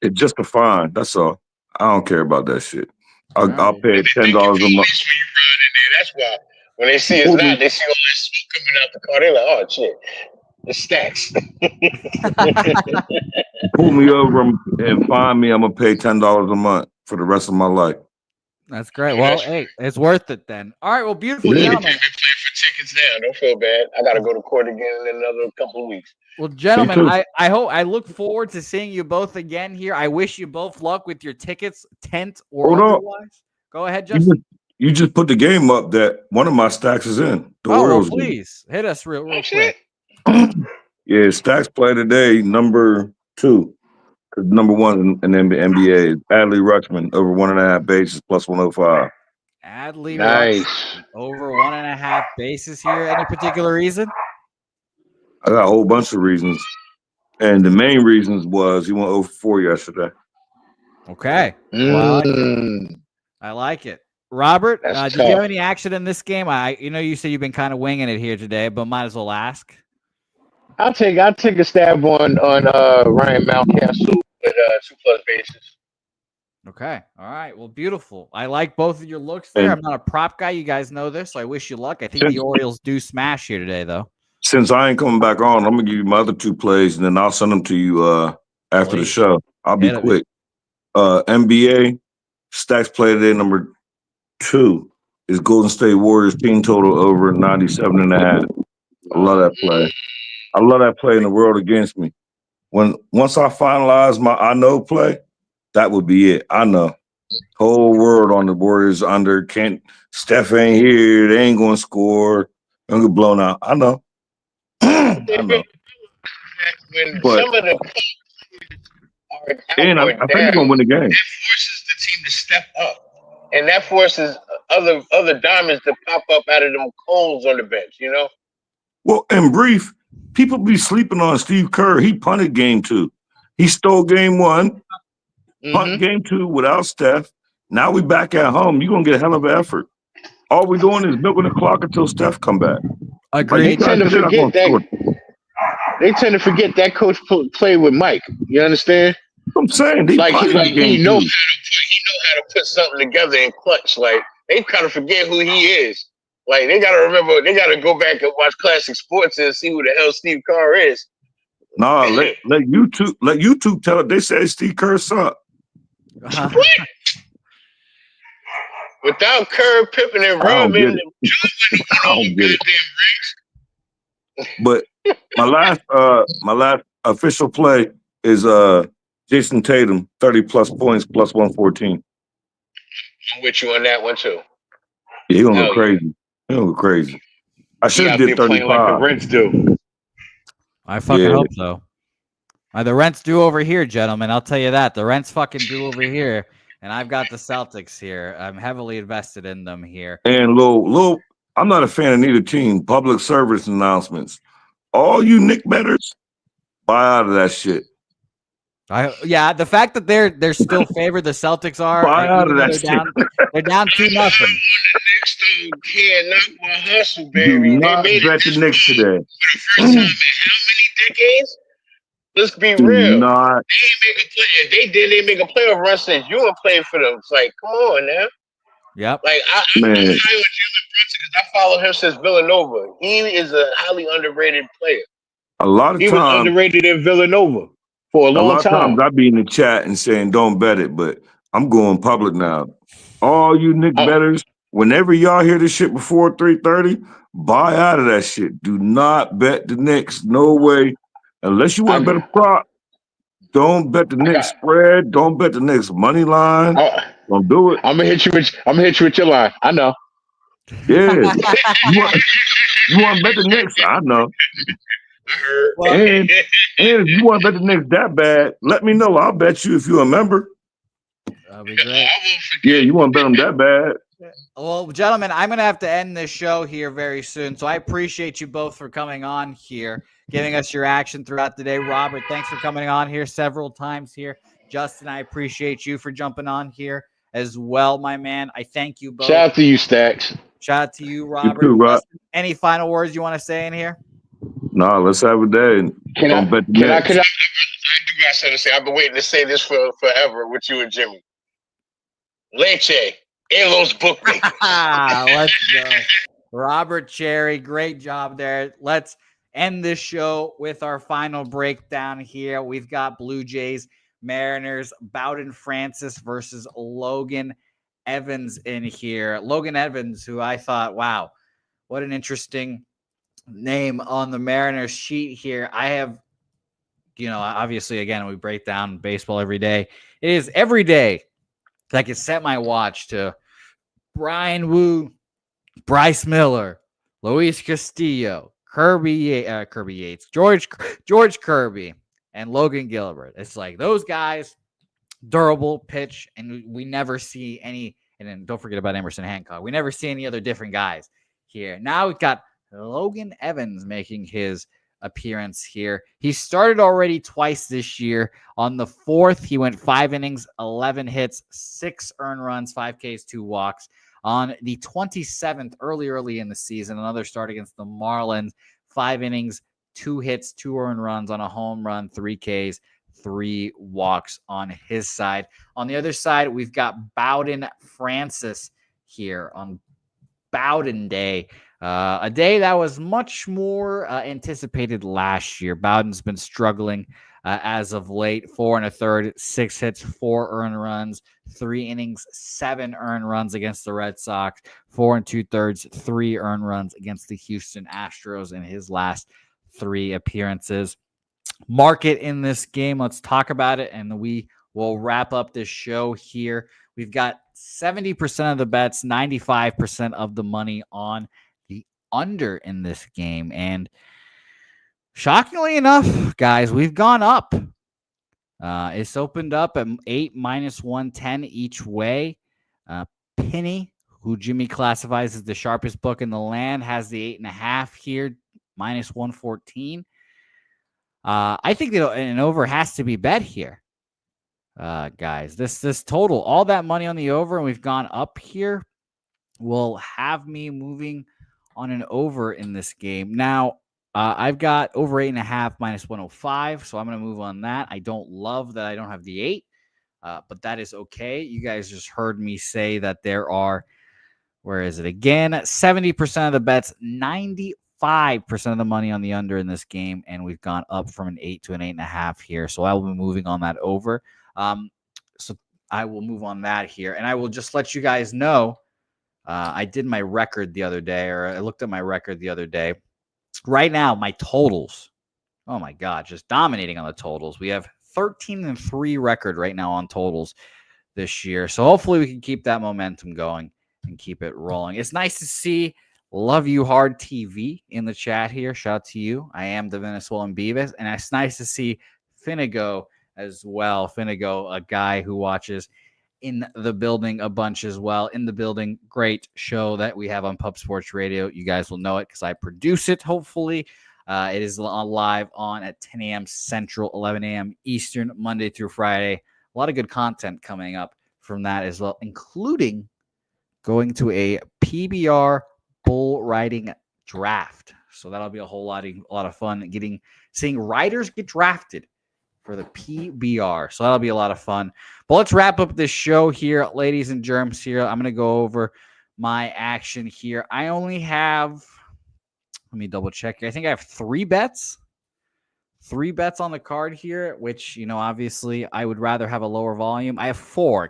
it's just a fine. That's all. I don't care about that shit. I'll pay $10 a month. That's why when they see it's not, they see all this smoke coming out the car. They're like, "Oh shit, it's stacks." Pull me over and fine me. I'm gonna pay $10 a month for the rest of my life. That's great. Well, hey, it's worth it then. All right. Well, beautiful gentlemen. Pay for tickets now. Don't feel bad. I got to go to court again in another couple of weeks. Well, gentlemen, I look forward to seeing you both again here. I wish you both luck with your tickets, tent or otherwise. Go ahead, Justin. You just put the game up that one of my stacks is in. The Orioles please hit us real quick. Yeah, stacks play today. Number 2. Because number 1 in the NBA is Adley Rutschman over 1.5 bases plus 105. Adley Rutschman over 1.5 bases here. Any particular reason? I got a whole bunch of reasons. And the main reasons was he went over 4 yesterday. Okay. Well, I like it. Robert, That's did you have tough. any action in this game? You said you've been kind of winging it here today, but might as well ask. I'll take a stab on Ryan Mountcastle with 2+ bases. Okay. All right. Well, beautiful. I like both of your looks there. And I'm not a prop guy. You guys know this. So I wish you luck. I think the Orioles do smash here today, though. since I ain't coming back on, I'm gonna give you my other 2 plays, and then I'll send them to you after the Please. show. I'll be Hit it. quick. NBA stacks play today number 2 is Golden State Warriors team total over 97.5. I love that play. I love that play in the world against me. Once I finalize my I know play, that would be it. I know. Whole world on the Warriors under. Steph ain't here. They ain't gonna score. They're gonna get blown out. I know. I know. When But some of the are and I think they're gonna win the game. that forces the team to step up, and that forces other diamonds to pop up out of them coals on the bench. You know. Well, in brief, people be sleeping on Steve Kerr. He punted game 2. He stole game 1, punt game 2 without Steph. Now we back at home. You're gonna get a hell of an effort. All we're doing is milking the clock until Steph come back. Agreed. They tend to forget that. They tend to forget that coach played with Mike. You understand? I'm saying he know how to put something together in clutch. Like they kind of forget who he is. Like they gotta remember. They gotta go back and watch classic sports and see who the hell Steve Kerr is. Nah, let YouTube tell it. They say Steve Kerr suck. What? Without Kerr, Pippen, and Rodman, I don't get it. But my last official play is Jason Tatum, 30+ points, plus 114. I'm with you on that one too. Yeah, he gonna go crazy. He gonna go crazy. I should have did 35. Like the Reds do. I fucking hope so. The Rents do over here, gentlemen. I'll tell you that. The Rents fucking do over here. And I've got the Celtics here. I'm heavily invested in them here. And Lil, I'm not a fan of neither team. Public service announcements. All you Nick bettors, buy out of that shit. The fact that they're still favored, the Celtics are. Buy out of that shit. They're down 2-0. The Knicks can't knock my hustle, baby. Do not bet the Knicks today. For the first time in how many decades? Let's be Do real. not. They didn't make a playoff run since you were playing for them. It's like, come on now. Yep. Like I'm high on Jalen Brunson because I follow him since Villanova. He is a highly underrated player. A lot of he times, was underrated in Villanova for a long time. A lot of times I be in the chat and saying don't bet it, but I'm going public now. All you Nick bettors, whenever y'all hear this shit before 3:30, buy out of that shit. Do not bet the Knicks. No way. Unless you want to bet a prop, don't bet the Knicks spread. Don't bet the Knicks money line. Don't do it. I'm gonna hit you with your line. I know. Yeah. you want to bet the Knicks? I know. And if you want to bet the Knicks that bad, let me know. I'll bet you if you're a member. That'll be great. Yeah, you want to bet them that bad? Well, gentlemen, I'm going to have to end this show here very soon. So I appreciate you both for coming on here, giving us your action throughout the day. Robert, thanks for coming on here several times here. Justin, I appreciate you for jumping on here as well, my man. I thank you both. Shout out to you, Stacks. Shout out to you, Robert. You too, Rob. Justin, any final words you want to say in here? No, let's have a day. Can I do got something to say. I've been waiting to say this for forever with you and Jimmy. Leche. Elo's book. Let's go. Robert Cherry, great job there. Let's end this show with our final breakdown here. We've got Blue Jays, Mariners, Bowden Francis versus Logan Evans in here. Logan Evans, who I thought, wow, what an interesting name on the Mariners sheet here. I have, obviously, again, we break down baseball every day. It is every day that I can set my watch to Brian Wu, Bryce Miller, Luis Castillo, Kirby Yates, George Kirby, and Logan Gilbert. It's like those guys, durable pitch, and we never see any. And then don't forget about Emerson Hancock. We never see any other different guys here. Now we've got Logan Evans making his appearance here. He started already twice this year. On the 4th, he went 5 innings, 11 hits, 6 earned runs, 5 Ks, 2 walks. On the 27th, early in the season, another start against the Marlins, 5 innings, 2 hits, 2 earned runs on a home run, 3 Ks, 3 walks on his side. On the other side, we've got Bowden Francis here on Bowden Day. A day that was much more anticipated last year. Bowden's been struggling as of late. 4 1/3, 6 hits, 4 earned runs, 3 innings, 7 earned runs against the Red Sox, 4 2/3, 3 earned runs against the Houston Astros in his last 3 appearances. Market in this game, let's talk about it, and we will wrap up this show here. We've got 70% of the bets, 95% of the money on the under in this game. And shockingly enough, guys, we've gone up. It's opened up at 8 -110 each way. Penny, who Jimmy classifies as the sharpest book in the land, has the 8.5 here, -114. I think that an over has to be bet here. Guys, this total, all that money on the over, and we've gone up here, will have me moving on an over in this game. Now, I've got over 8.5 -105, so I'm going to move on that. I don't love that I don't have the 8, but that is okay. You guys just heard me say that there are, where is it again? 70% of the bets, 95% of the money on the under in this game, and we've gone up from an 8 to an 8.5 here. So I will be moving on that over. So I will move on that here, and I will just let you guys know. I did my record the other day, or I looked at my record the other day. Right now, my totals. Oh my God, just dominating on the totals. We have 13-3 record right now on totals this year. So hopefully we can keep that momentum going and keep it rolling. It's nice to see Love You Hard TV in the chat here. Shout out to you. I am the Venezuelan Beavis, and it's nice to see Finnego as well. Finnego, a guy who watches in the building a bunch as well. In the building, great show that we have on Pub Sports Radio. You guys will know it because I produce it, hopefully. It is live on at 10 a.m. Central, 11 a.m. Eastern, Monday through Friday. A lot of good content coming up from that as well, including going to a PBR bull riding draft. So that'll be a lot of fun seeing riders get drafted for the PBR. So that'll be a lot of fun. But let's wrap up this show here, ladies and germs here. I'm going to go over my action here. I only have, let me double check. I think I have 3 bets. 3 bets on the card here, which, obviously I would rather have a lower volume. I have 4,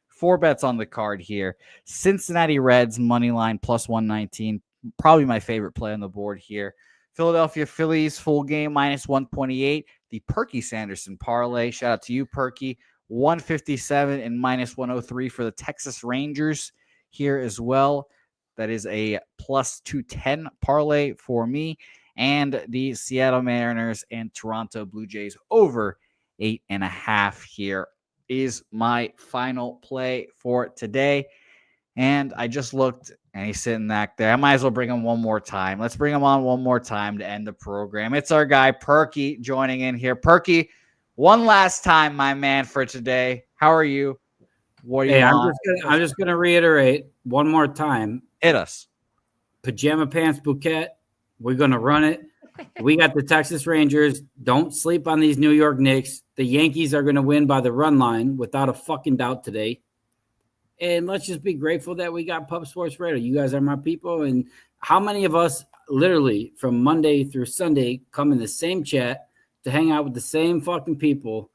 4 bets on the card here. Cincinnati Reds money line plus 119. Probably my favorite play on the board here. Philadelphia Phillies full game minus 128. The Perky Sanderson parlay. Shout out to you, Perky. 157 and minus 103 for the Texas Rangers here as well. That is a plus 210 parlay for me. And the Seattle Mariners and Toronto Blue Jays over 8.5 here is my final play for today. And I just looked, and he's sitting back there. I might as well bring him one more time. Let's bring him on one more time to end the program. It's our guy, Perky, joining in here. Perky, one last time, my man, for today. How are you? What do you want? I'm just gonna reiterate one more time. Hit us. Pajama Pants Bouquet. We're gonna run it. We got the Texas Rangers. Don't sleep on these New York Knicks. The Yankees are gonna win by the run line without a fucking doubt today. And let's just be grateful that we got Pub Sports Radio. You guys are my people. And how many of us literally from Monday through Sunday come in the same chat to hang out with the same fucking people,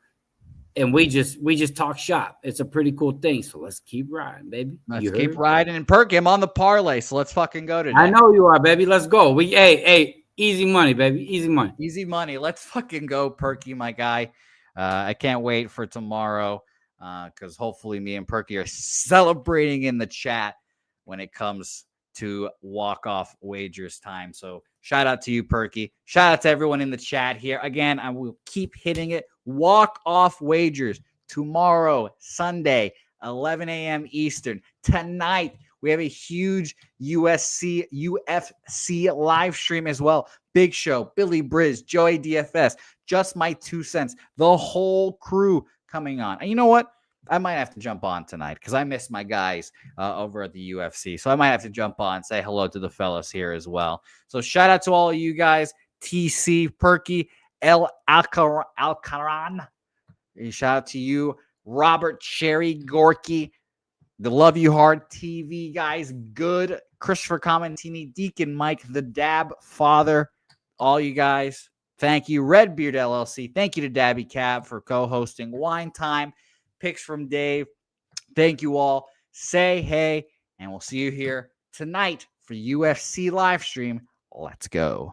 and we just talk shop. It's a pretty cool thing. So let's keep riding, baby. Let's keep riding. And Perky, I'm on the parlay, so let's fucking go today. I know you are, baby. Let's go. Hey, easy money, baby. Easy money. Easy money. Let's fucking go, Perky, my guy. I can't wait for tomorrow. Because hopefully me and Perky are celebrating in the chat when it comes to walk-off wagers time. So shout out to you, Perky. Shout out to everyone in the chat here. Again, I will keep hitting it. Walk-off wagers tomorrow, Sunday, 11 a.m. Eastern. Tonight, we have a huge UFC live stream as well. Big Show, Billy Briz, Joey DFS, Just My 2 Cents, the whole crew coming on. And you know what? I might have to jump on tonight because I miss my guys over at the UFC. So I might have to jump on, say hello to the fellas here as well. So shout out to all of you guys. TC, Perky, El Alcaran. Shout out to you, Robert, Cherry, Gorky, the Love You Hard TV guys, Good, Christopher Commentini, Deacon Mike, the Dab Father, all you guys. Thank you, Redbeard LLC. Thank you to Daby Cab for co-hosting Wine Time. Picks from Dave. Thank you all. Say hey, and we'll see you here tonight for UFC live stream. Let's go.